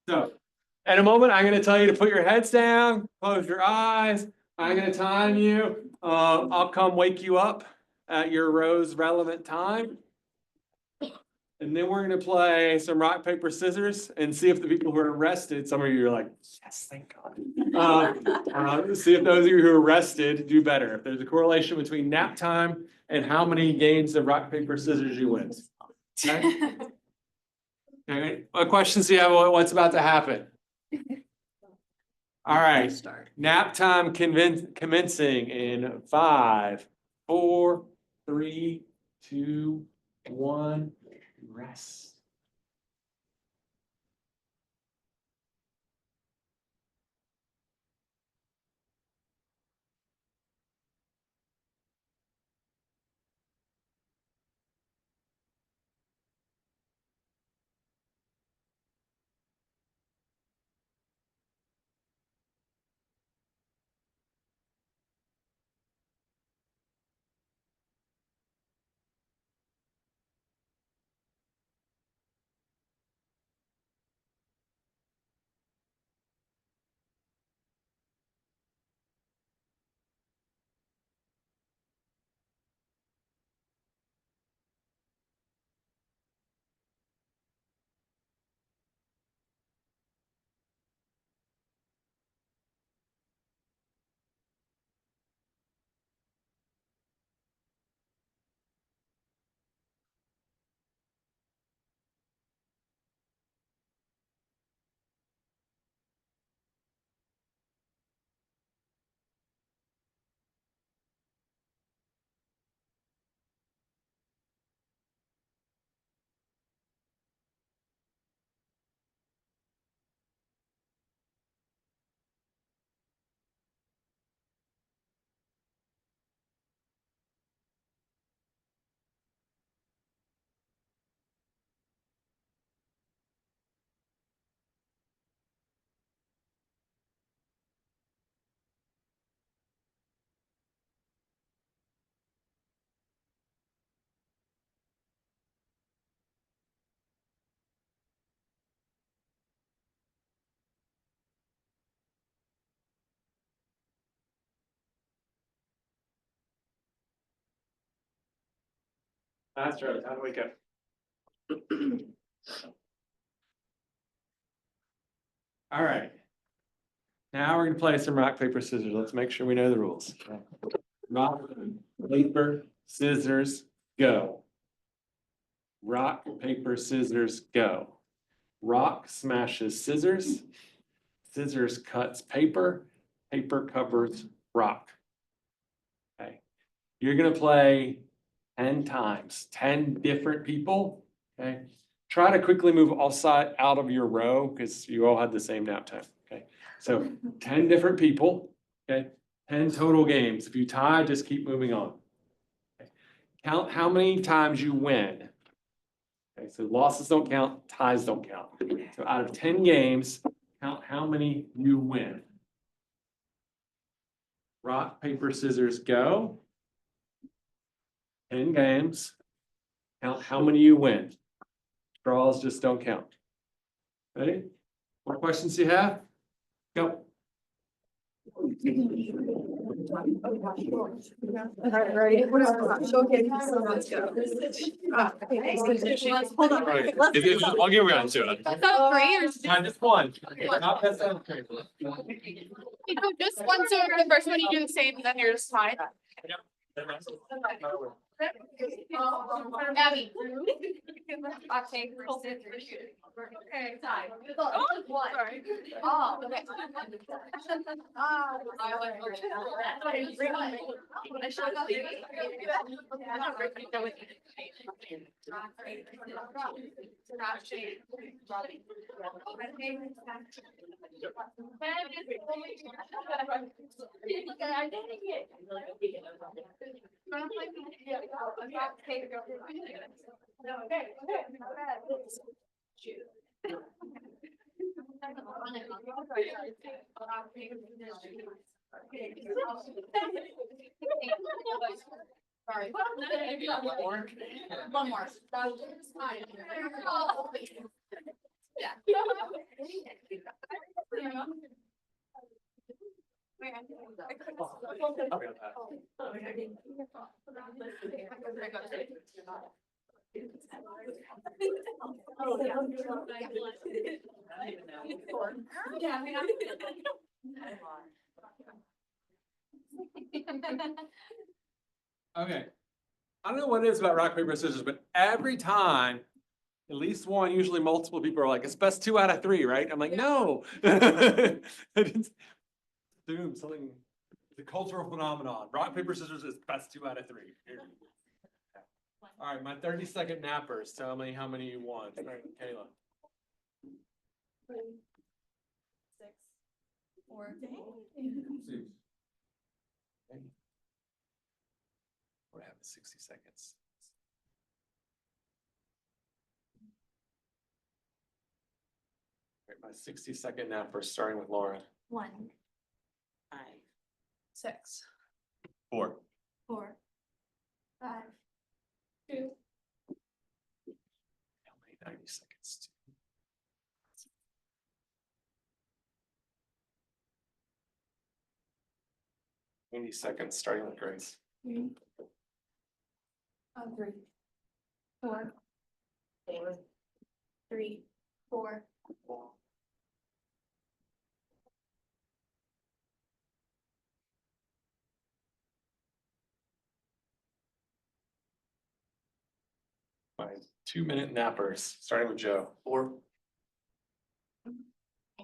in a moment, I'm gonna tell you to put your heads down, close your eyes. I'm gonna time you. I'll come wake you up at your row's relevant time. And then we're gonna play some rock, paper, scissors and see if the people who are arrested, some of you are like, yes, thank God. See if those of you who are arrested do better. If there's a correlation between nap time and how many games of rock, paper, scissors you win. Okay? Okay, what questions do you have? What's about to happen? All right, nap time commencing in 5, 4, 3, 2, 1, rest. That's right, how do we go? All right. Now we're gonna play some rock, paper, scissors. Let's make sure we know the rules. Rock, paper, scissors, go. Rock, paper, scissors, go. Rock smashes scissors. Scissors cuts paper. Paper covers rock. Okay. You're gonna play 10 times, 10 different people. Okay. Try to quickly move out of your row because you all had the same nap time. Okay. So 10 different people. Okay. 10 total games. If you tie, just keep moving on. Okay. Count how many times you win. Okay, so losses don't count, ties don't count. So out of 10 games, count how many you win. Rock, paper, scissors, go. 10 games. Count how many you win. Draws just don't count. Ready? What questions do you have? Go. Alright, let's go. Hold on. I'll give you two. That's not three or Just one. Not necessarily. Just one, so the first one you do the same, then you're just fine. Abby. Okay, time. Sorry. Oh, okay. Sorry. One more. Yeah. Okay. I don't know what it is about rock, paper, scissors, but every time, at least one, usually multiple people are like, it's best 2 out of 3, right? I'm like, no. I didn't- Boom, something, the cultural phenomenon. Rock, paper, scissors is best 2 out of 3. Here. All right, my 30-second nappers, tell me how many you want. Starting with Kayla. 6, 4. What happened? 60 seconds. All right, my 60-second napper, starting with Lauren. 1, 5. 6. 4. 4, 5. 2. How many 90 seconds? 90 seconds, starting with Grace. 3, 4, 3, 4. My 2-minute nappers, starting with Joe. 4.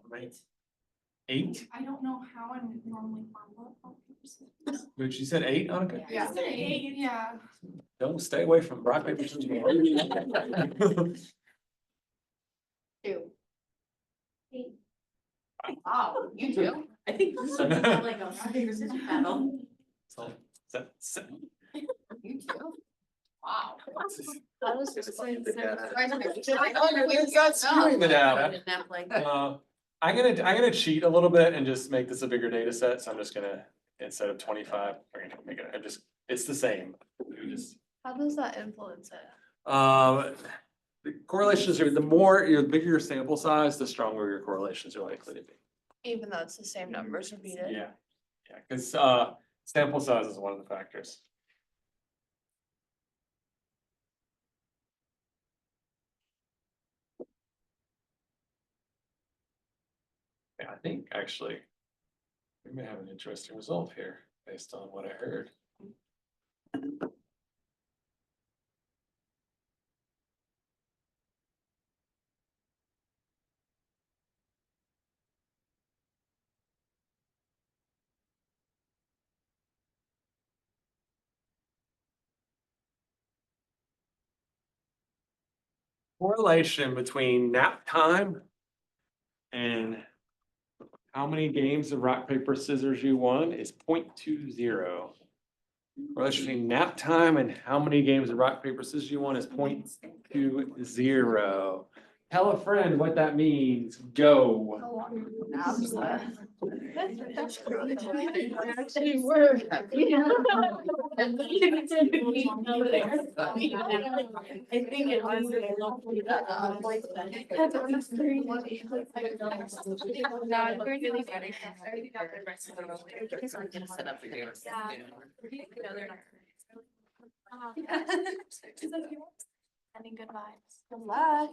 Right. 8. I don't know how I'm normally on rock, paper, scissors. Wait, she said 8, Annika? Yeah. Yeah. Don't stay away from rock, paper, scissors. 2. 8. Wow, you too? I think this is like a rock, paper, scissors battle. So, 7. You too? Wow. That was just like Doing the data. I'm gonna cheat a little bit and just make this a bigger data set, so I'm just gonna, instead of 25, we're gonna make it, it's the same. We just, How does that influence it? the correlations are, the bigger your sample size, the stronger your correlations are likely to be. Even though it's the same numbers repeated? Yeah, cause, sample size is one of the factors. Yeah, I think actually, we may have an interesting result here based on what I heard. Correlation between nap time and how many games of rock, paper, scissors you won is 0.20. Correlation between nap time and how many games of rock, paper, scissors you won is 0.20. Tell a friend what that means. Go. Actually work. I think it set up for you. Sending good vibes. Good luck.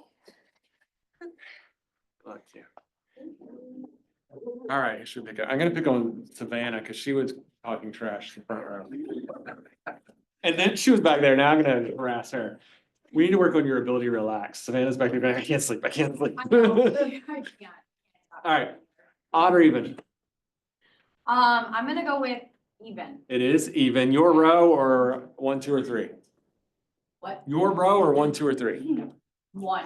Luck you. All right, I should pick. I'm gonna pick on Savannah because she was talking trash in the front row. And then she was back there. Now I'm gonna harass her. We need to work on your ability to relax. Savannah's back there going, I can't sleep. I can't sleep. All right, odd or even? I'm gonna go with even. It is even. Your row or 1, 2, or 3? What? Your row or 1, 2, or 3? 1.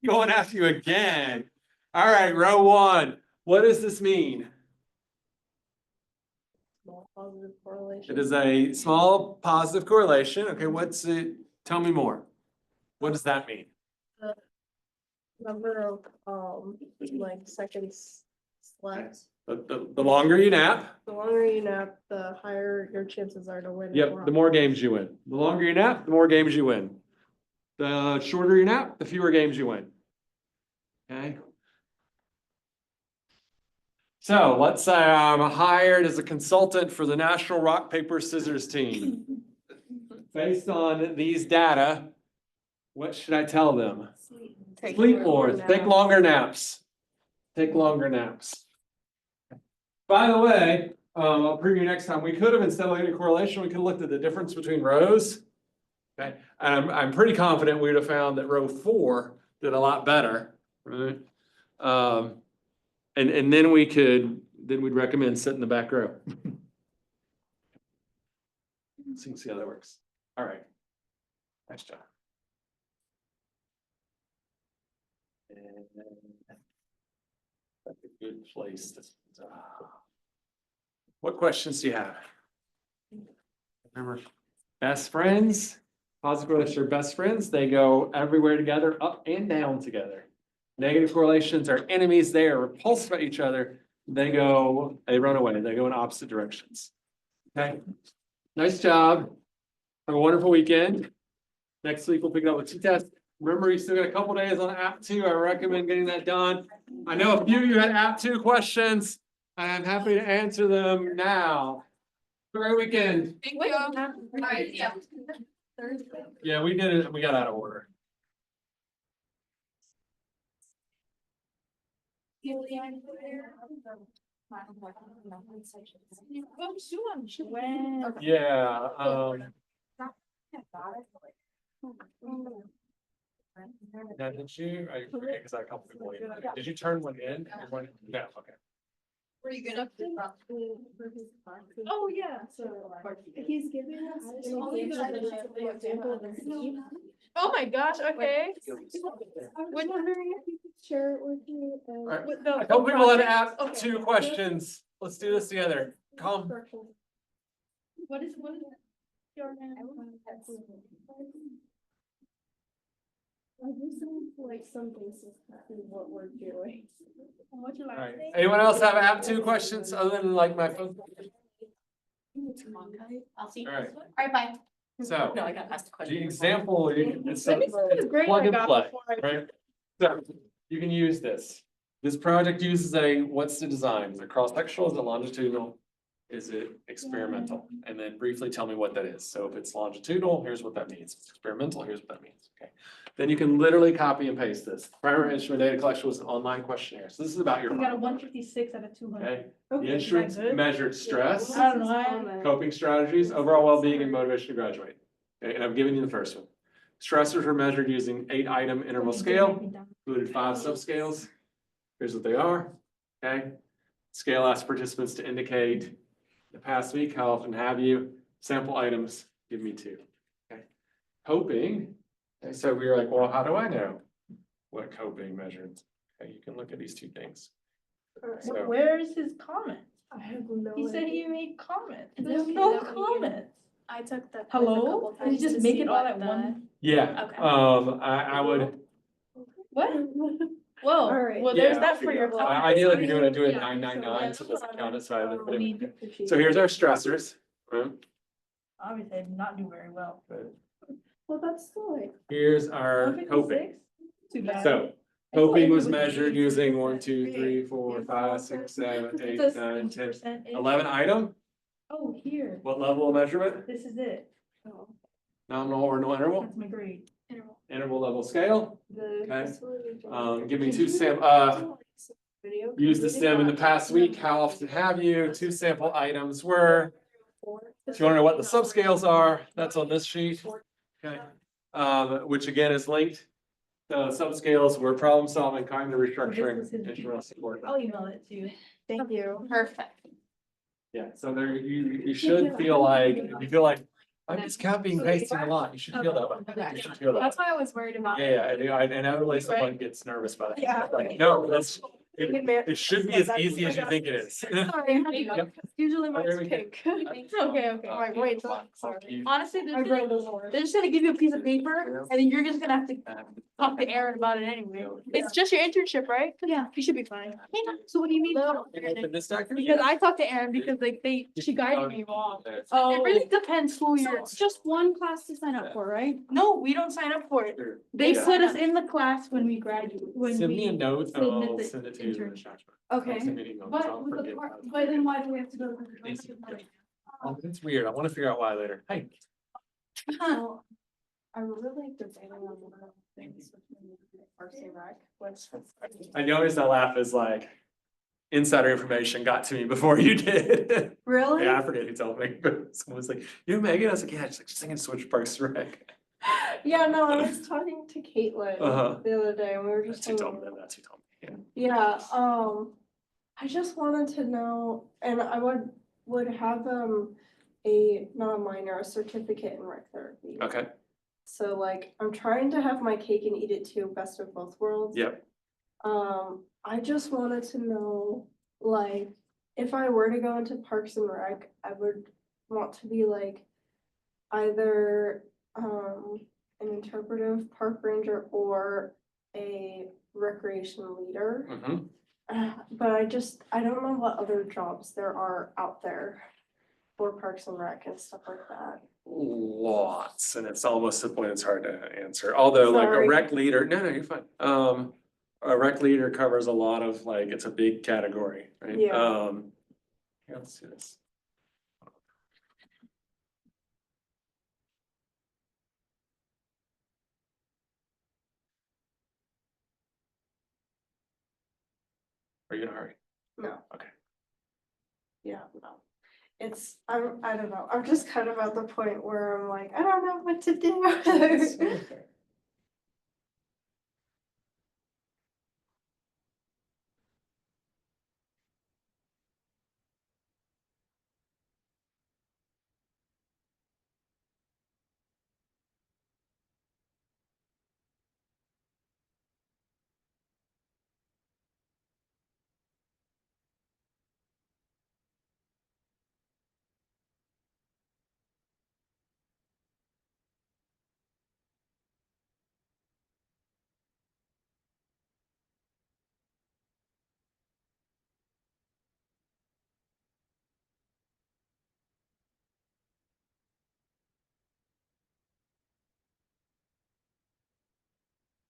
Going after you again. All right, row 1. What does this mean? Small positive correlation. It is a small positive correlation. Okay, what's it? Tell me more. What does that mean? Number of, like seconds slept. The longer you nap, The longer you nap, the higher your chances are to win. yep, the more games you win. The longer you nap, the more games you win. The shorter you nap, the fewer games you win. Okay. So let's say I'm hired as a consultant for the National Rock, Paper, Scissors team. Based on these data, what should I tell them? Sleep more, take longer naps. Take longer naps. By the way, I'll preview next time. We could have, instead of looking at correlation, we could have looked at the difference between rows. Okay, I'm pretty confident we'd have found that row 4 did a lot better, right? And then we'd recommend sit in the back row. So you can see how that works. All right. Nice job. And that's a good place to. What questions do you have? Remember, best friends, positive correlations are best friends. They go everywhere together, up and down together. Negative correlations are enemies. They are repulsed by each other. They run away. They go in opposite directions. Okay. Nice job. Have a wonderful weekend. Next week, we'll pick it up with t-test. Remember, you still got a couple days on app 2. I recommend getting that done. I know a few of you had app 2 questions. I'm happy to answer them now. Great weekend. Thank you. Yeah, we did it. We got out of order. Yeah, now, did you, I forget, because I had a couple people, did you turn one in? No, okay. Were you gonna? Oh, yeah, so he's giving us. Oh my gosh, okay. I'm wondering if you could share it with me. Alright. With the A couple people had asked Okay. 2 questions. Let's do this together. Come. What is your name? I just sound like something is what we're doing. What's your All last right. name? Anyone else have app 2 questions other than like my phone? I'll see. All right. Alright, bye. So No, I got asked a the question. example, it's Let me see the grade plug I and got play, before I- right? So you can use this. This project uses what's the design? Is it cross-sectional? Is it longitudinal? Is it experimental? And then briefly tell me what that is. So if it's longitudinal, here's what that means. If it's experimental, here's what that means. Okay. Then you can literally copy and paste this. Primary instrument data collection was an online questionnaire. So this is about your. You got a 156 out of 200. Okay. Okay, The is that instruments good? measured stress, I don't know. coping strategies, overall well-being, and motivation to graduate. Okay, and I've given you the first one. Stressors were measured using 8-item interval scale, included 5 subscales. Here's what they are. Okay. Scale asks participants to indicate the past week, how often have you? Sample items, give me 2. Okay. Coping. Okay, so we were like, well, how do I know what coping measured? Okay, you can look at these 2 things. So Where is his comment? I have no He said idea. he made comments. Is There's it no okay that we- comments. I took the. quiz a Hello? couple Did you times just to make see it all what at the- one? yeah, Okay. I would, What? Whoa, Alright. well, there's Yeah, that for your. ideally, if you're doing it, do it Yeah. 999, so it doesn't count as 5. I mean, appreciate So here's our stressors. Right? Obviously, I did not do very well. Well, that's still like. Here's our coping. 156? Too bad. So coping was measured using 1, 2, 3, 4, 5, 6, 7, 8, 9, 10, 11 item. Oh, here, What level of measurement? this is it. Nominal ordinal interval, That's my grade. Interval. interval level scale. The. Okay. Give me 2 use the stem in the past week. How often have you? 2 sample items were. If you want to know what the subscales are, that's on this sheet. Okay. Which again is linked. The subscales were problem solving, cognitive restructuring, instrumental support. I'll email it to you. Thank you. Perfect. Yeah, so there, you should feel like, if you feel like, I'm just copying and pasting a lot, you should feel that way. You should feel that. That's why I was worried about. Yeah, and inevitably someone gets nervous by that. Yeah. Like, no, it should be as easy as you think it is. Sorry, Yep. usually There mine's we go. pink. Okay, okay. Alright, wait, Honestly, they're just gonna give you a piece of paper and then you're just gonna have to talk to Aaron about it anyway. It's just your internship, right? Yeah. You should be fine. So what do you mean? Open this document. Because I talked to Aaron because like she guided me wrong. Oh. It really depends who So you're. it's just one class to sign up for, right? No, we don't sign up for it. They Yeah. put us in the class when we graduate, when Send me a we. note, and submit I'll the send it to you. internship. Okay, Send me an email, 'cause but I'll with the forget part, about it. but then why do we have to go to the? Thank you. Oh, it's weird. I want to figure out why later. Hey. Well, I really debating on one of the things with RC Rec, which. I noticed that laugh is like, insider information got to me before you did. Really? Yeah, I forget who told me, but someone was like, you know Megan? I was like, yeah, she's like, just thinking switch Parks and Rec. Yeah, no, I was talking to Caitlin Uh-huh. the other day, and we were just. That's who told me, hanging out. that's who told me, yeah. Yeah, I just wanted to know, and I would have not a minor, a certificate in rec therapy. Okay, So like, I'm trying to have my cake and eat it too, best of both worlds. yep, I just wanted to know, like, if I were to go into Parks and Rec, I would want to be like either an interpretive park ranger or a recreation leader. mhm. But I don't know what other jobs there are out there for Parks and Rec and stuff like that. Lots, and it's almost to the point it's hard to answer, although like a Sorry. rec leader, no, you're fine. A rec leader covers a lot of, like, it's a big category, right? Yeah. Here, let's do this. Are you in a hurry? No. Okay. Yeah, no. I don't know, I'm just kind of at the point where I'm like, I don't know what to do.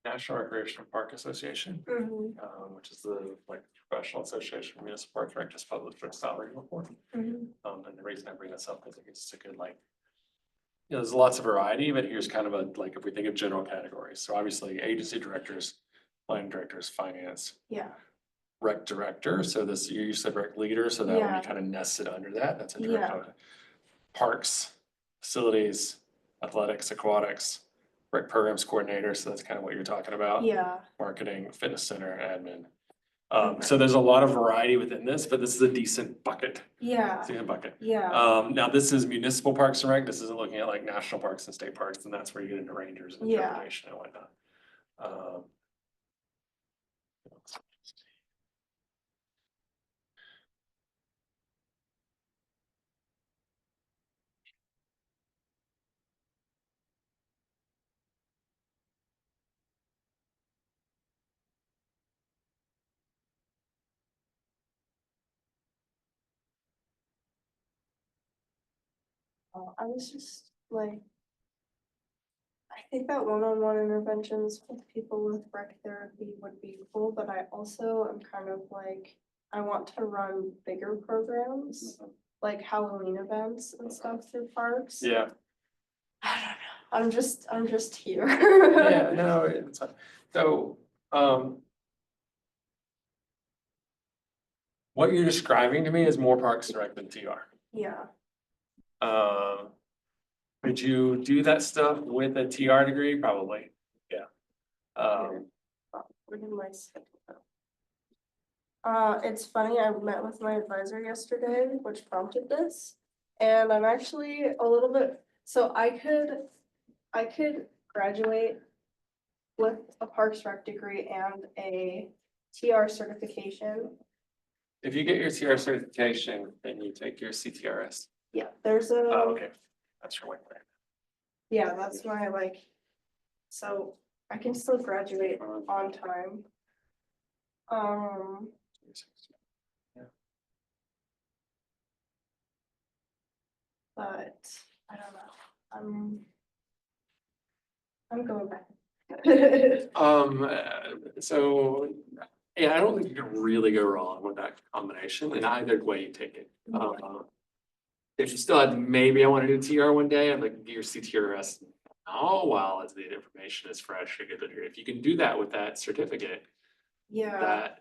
National Recreational Park Association, Mhm, which is the like professional association for municipal parks, right, just published their salary report. mhm. And the reason I bring this up is it's a good like. You know, there's lots of variety, but here's kind of a, like, if we think of general categories, so obviously agency directors, plan directors, finance, Yeah, rec director, so this, you said rec leader, so that would Yeah. be kind of nested under that, that's a Yeah. director. Parks, facilities, athletics, aquatics, rec programs coordinator, so that's kind of what you're talking about. yeah, Marketing, fitness center, admin. Okay. So there's a lot of variety within this, but this is a decent bucket, yeah, decent bucket. yeah, Now this is municipal parks and rec, this isn't looking at like national parks and state parks, and that's where you get into rangers and Yeah. interpretation and whatnot. Um, I was just like. I think that one-on-one interventions with people with rec therapy would be cool, but I also am kind of like, I want to run bigger programs. Like Halloween events and stuff through parks. Yeah, I don't know, I'm just here. yeah, no, it's fine. So, what you're describing to me is more parks and rec than TR. Yeah, Would you do that stuff with a TR degree? Probably, yeah. where did my schedule go? It's funny, I met with my advisor yesterday, which prompted this. And I'm actually a little bit, so I could graduate with a Parks Rec degree and a TR certification. If you get your TR certification, then you take your CTRS. Yeah, there's a. Oh, okay, that's your way. Yeah, that's my like, so I can still graduate on time. But I don't know, I'm going back. So, yeah, I don't think you can really go wrong with that combination in either way you take it. If you still had, maybe I want to do TR one day, I'd like get your CTRS now while as the information is fresh. If you can do that with that certificate, Yeah, that,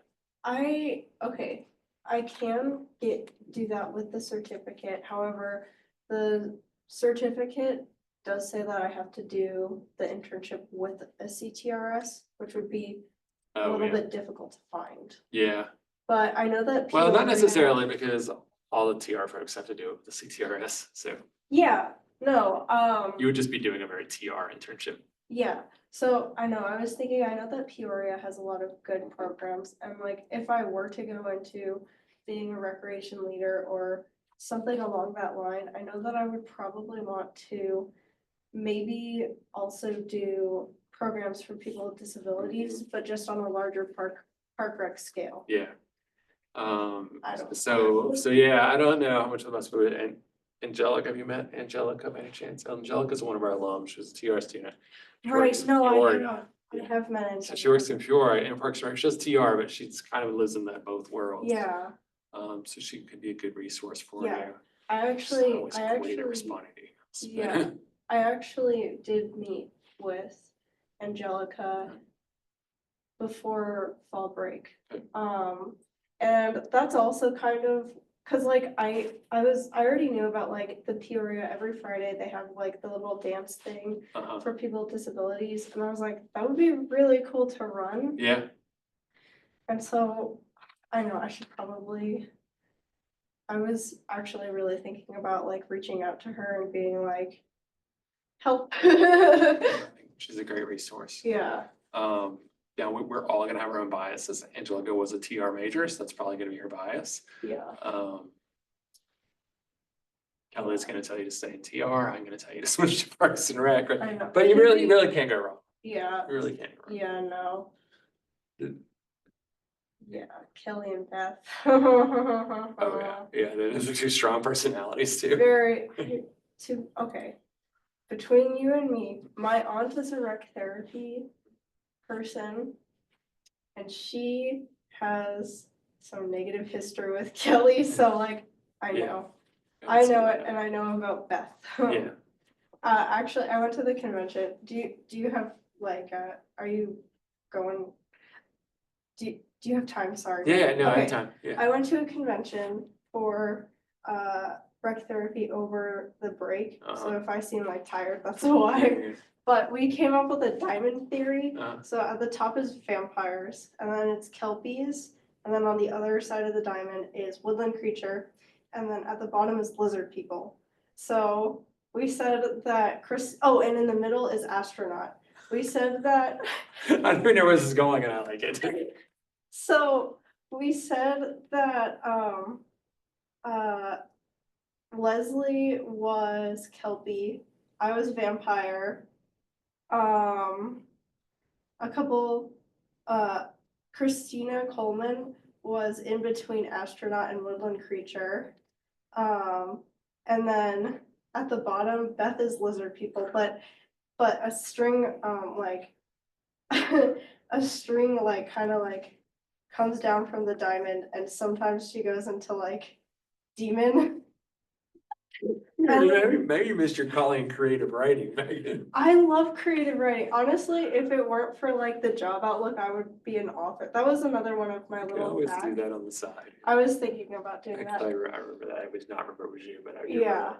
okay, I can do that with the certificate, however, the certificate does say that I have to do the internship with a CTRS, which would be a Oh, little yeah, bit difficult to find. yeah. But I know that. Well, not Peoria- necessarily because all the TR folks have to do it with the CTRS, so Yeah, no, you would just be doing a very TR internship. yeah, so I know, I was thinking, I know that Peoria has a lot of good programs, and like, if I were to go into being a recreation leader or something along that line, I know that I would probably want to maybe also do programs for people with disabilities, but just on a larger park rec scale. Yeah. I don't- So yeah, I don't know how much of us would, and Angelica, have you met Angelica by any chance? Angelica's one of our alums, she's a TR student. She Right, works in no, Peoria. I have met. So she works in Peoria in Parks and Rec, she does TR, but she's kind of lives in that both worlds. Yeah, So she could be a good resource for Yeah. you. I She's actually, always great at responding to emails. yeah. I actually did meet with Angelica before fall break. Good. And that's also kind of, cause like I already knew about like the Peoria every Friday, they have like the little dance thing Uh-huh. for people with disabilities, and I was like, that would be really cool to run. Yeah, And so I know I should probably, I was actually really thinking about like reaching out to her and being like, help. I think she's a great resource. Yeah, Yeah, we're all gonna have our own biases. Angelica was a TR major, so that's probably gonna be her bias. yeah, Kelly's gonna tell you to stay in TR, I'm gonna tell you to switch to Parks and Rec, I know. but you really can't go wrong. Yeah, You really can't go wrong. yeah, no. Did- Yeah, Kelly and Beth. Oh, yeah, those are two strong personalities too. Very, okay. Between you and me, my aunt is a rec therapy person. And she has some negative history with Kelly, so like, I Yeah. know. can I see know that. it, and I know about Beth. Yeah, Actually, I went to the convention. Do you have like, are you going? Do you have time? Sorry. yeah, no, I have Okay. time, yeah. I went to a convention for rec therapy over the break, so Uh-huh. if I seem like tired, that's why. But we came up with a diamond theory. Uh-huh. So at the top is vampires, and then it's kelpies, and then on the other side of the diamond is woodland creature, and then at the bottom is lizard people. So we said that and in the middle is astronaut. We said that. I don't even know where this is going and I like it. So we said that Leslie was kelpie, I was vampire. A couple, Christina Coleman was in between astronaut and woodland creature. And then at the bottom, Beth is lizard people, but a string, like a string like kind of like comes down from the diamond, and sometimes she goes into like demon. Maybe you missed your calling in creative writing, Megan. I love creative writing. Honestly, if it weren't for like the job outlook, I would be an author. That was another one of my You can little always do facts. that on the side. I was thinking about doing that. Actually, I remember that. I was not remember it was you, but I. Yeah.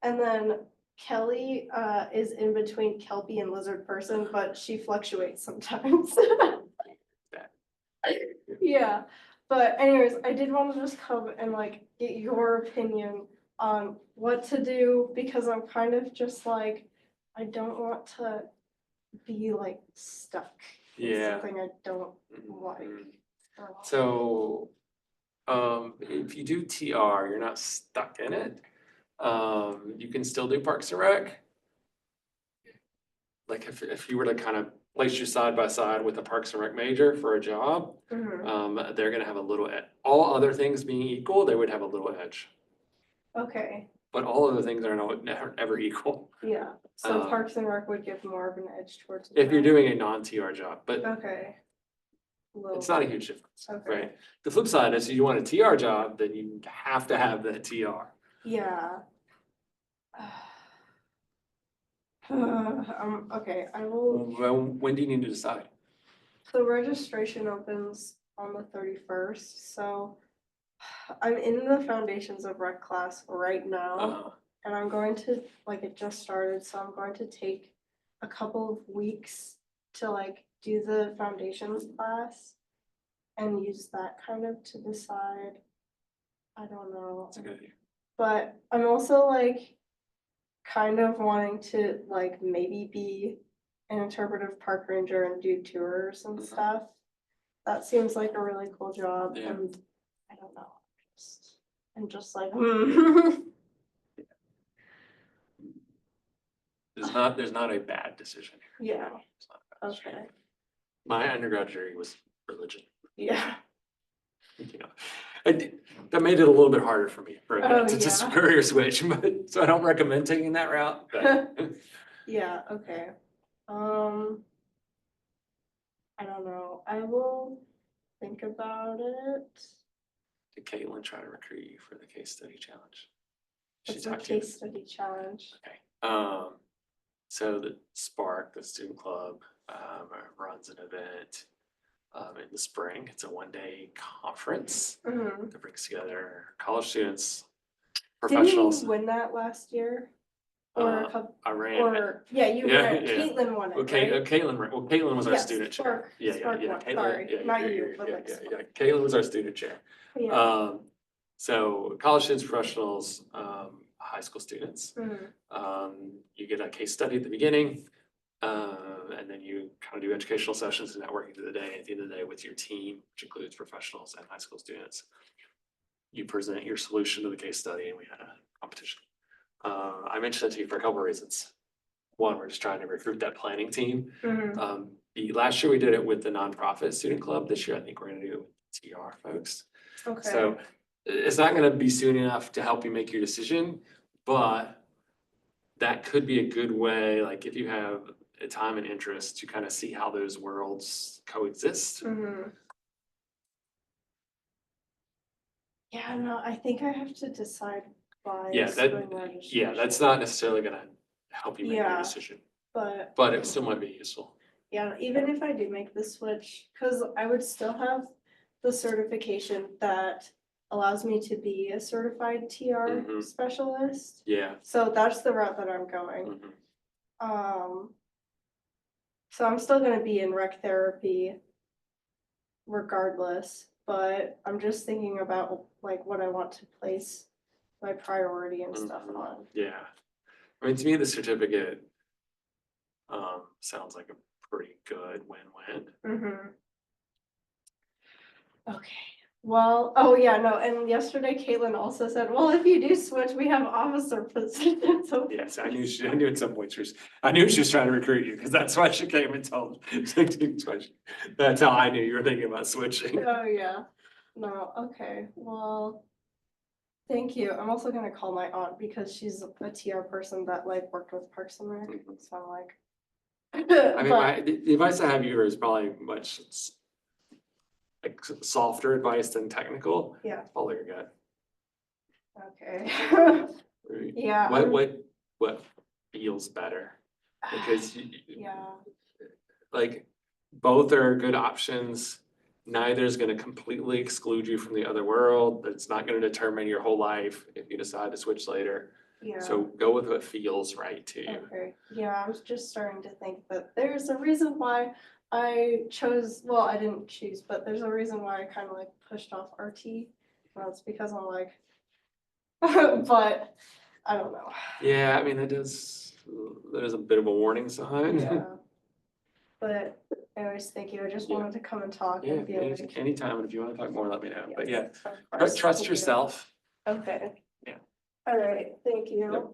And then Kelly is in between Kelpie and lizard person, but she fluctuates sometimes. Yeah, but anyways, I did want to just come and like get your opinion on what to do, because I'm kind of just like, I don't want to be like stuck in Yeah. something I don't like. Mhm. So, if you do TR, you're not stuck in it. You can still do Parks and Rec. Like if you were to kind of place you side by side with a Parks and Rec major for a job, Mhm. they're gonna have a little, all other things being equal, they would have a little edge. Okay, But all other things are never ever equal. yeah, so Um, Parks and Rec would give more of an edge towards. If you're mine. doing a non-TR job, but Okay. it's not a huge difference, Okay. right? The flip side is if you want a TR job, then you have to have that TR. Yeah. Okay, I will, Well, when do you need to decide? so registration opens on the 31st, so I'm in the foundations of rec class right now. And I'm going to, like, it just started, so I'm going to take a couple of weeks to like do the foundations class and use that kind of to decide. I don't know. That's a good idea. But I'm also like kind of wanting to like maybe be an interpretive park ranger and do tours and Mhm. stuff. That seems like a really cool job, Yeah. and I don't know. I'm just like, There's not a bad decision here. yeah, It's not a bad decision. okay, My undergraduate degree was religion, yeah. you know. That made it a little bit harder for me for Oh, to just yeah. career switch, but so I don't recommend taking that route, but Yeah, okay. I don't know. I will think about it. did Caitlin try to recruit you for the case study challenge? She It's a talked to you? case study challenge. Okay, so the Spark, the student club, runs an event in the spring. It's a 1-day conference Mhm. that brings together college students, Didn't professionals. you win that last year? Or a couple, I ran it. or, yeah, you Yeah, won it. yeah. Caitlin won it, Okay, right? Caitlin was our Yes, student chair. Spark- Yeah, Spark won. Caitlin- Sorry, yeah, not yeah, you, yeah, but yeah, like yeah, Spark. yeah. Caitlin was our student chair. Yeah. So college students, professionals, high school students. Mhm. You get a case study at the beginning. And then you kind of do educational sessions and networking through the day. At the end of the day with your team, which includes professionals and high school students. You present your solution to the case study and we had a competition. I mentioned that to you for a couple of reasons. One, we're just trying to recruit that planning team. Mhm. Last year we did it with the nonprofit student club. This year, I think we're gonna do it with TR folks. Okay. So it's not gonna be soon enough to help you make your decision, but that could be a good way, like if you have a time and interest to kind of see how those worlds coexist. Mhm. Yeah, no, I think I have to decide by Yeah, spring that, registration. yeah, that's not necessarily gonna help you make your Yeah. decision, But but it still might be useful. yeah, even if I do make the switch, cause I would still have the certification that allows me to be a certified TR Mhm. specialist. Yeah. So that's the route that I'm going. Mhm. So I'm still gonna be in rec therapy regardless, but I'm just thinking about like what I want to place my priority and stuff Mhm. on. Yeah, I mean, to me, the certificate sounds like a pretty good win-win. Mhm. Okay, well, oh yeah, no, and yesterday Caitlin also said, well, if you do switch, we have officer positions. So Yes, I knew at some point I knew she was trying to recruit you, because that's why she came and told. That's how I knew you were thinking about switching. Oh, yeah, no, okay, well, thank you. I'm also gonna call my aunt because she's a TR person that like worked with Parks and Rec, Mhm. so I'm like. I mean, But- the advice I have you is probably much like softer advice than technical. Yeah. Follow your gut. Okay. Right? Yeah. I'm- What feels better? Because Yeah, like, both are good options. Neither is gonna completely exclude you from the other world. It's not gonna determine your whole life if you decide to switch later. yeah. So go with what feels right to you. Okay, yeah, I was just starting to think that there's a reason why I chose, well, I didn't choose, but there's a reason why I kind of like pushed off RT. Well, it's because I'm like, but I don't know. Yeah, I mean, there's a bit of a warning sign. Yeah. But anyways, thank you. I just Yeah. wanted to come and talk Yeah, and be like. anytime, and if you wanna talk more, let me know, but yeah, yes, of course. trust Thank you. yourself. Okay. Yeah. All right, thank you. Yep.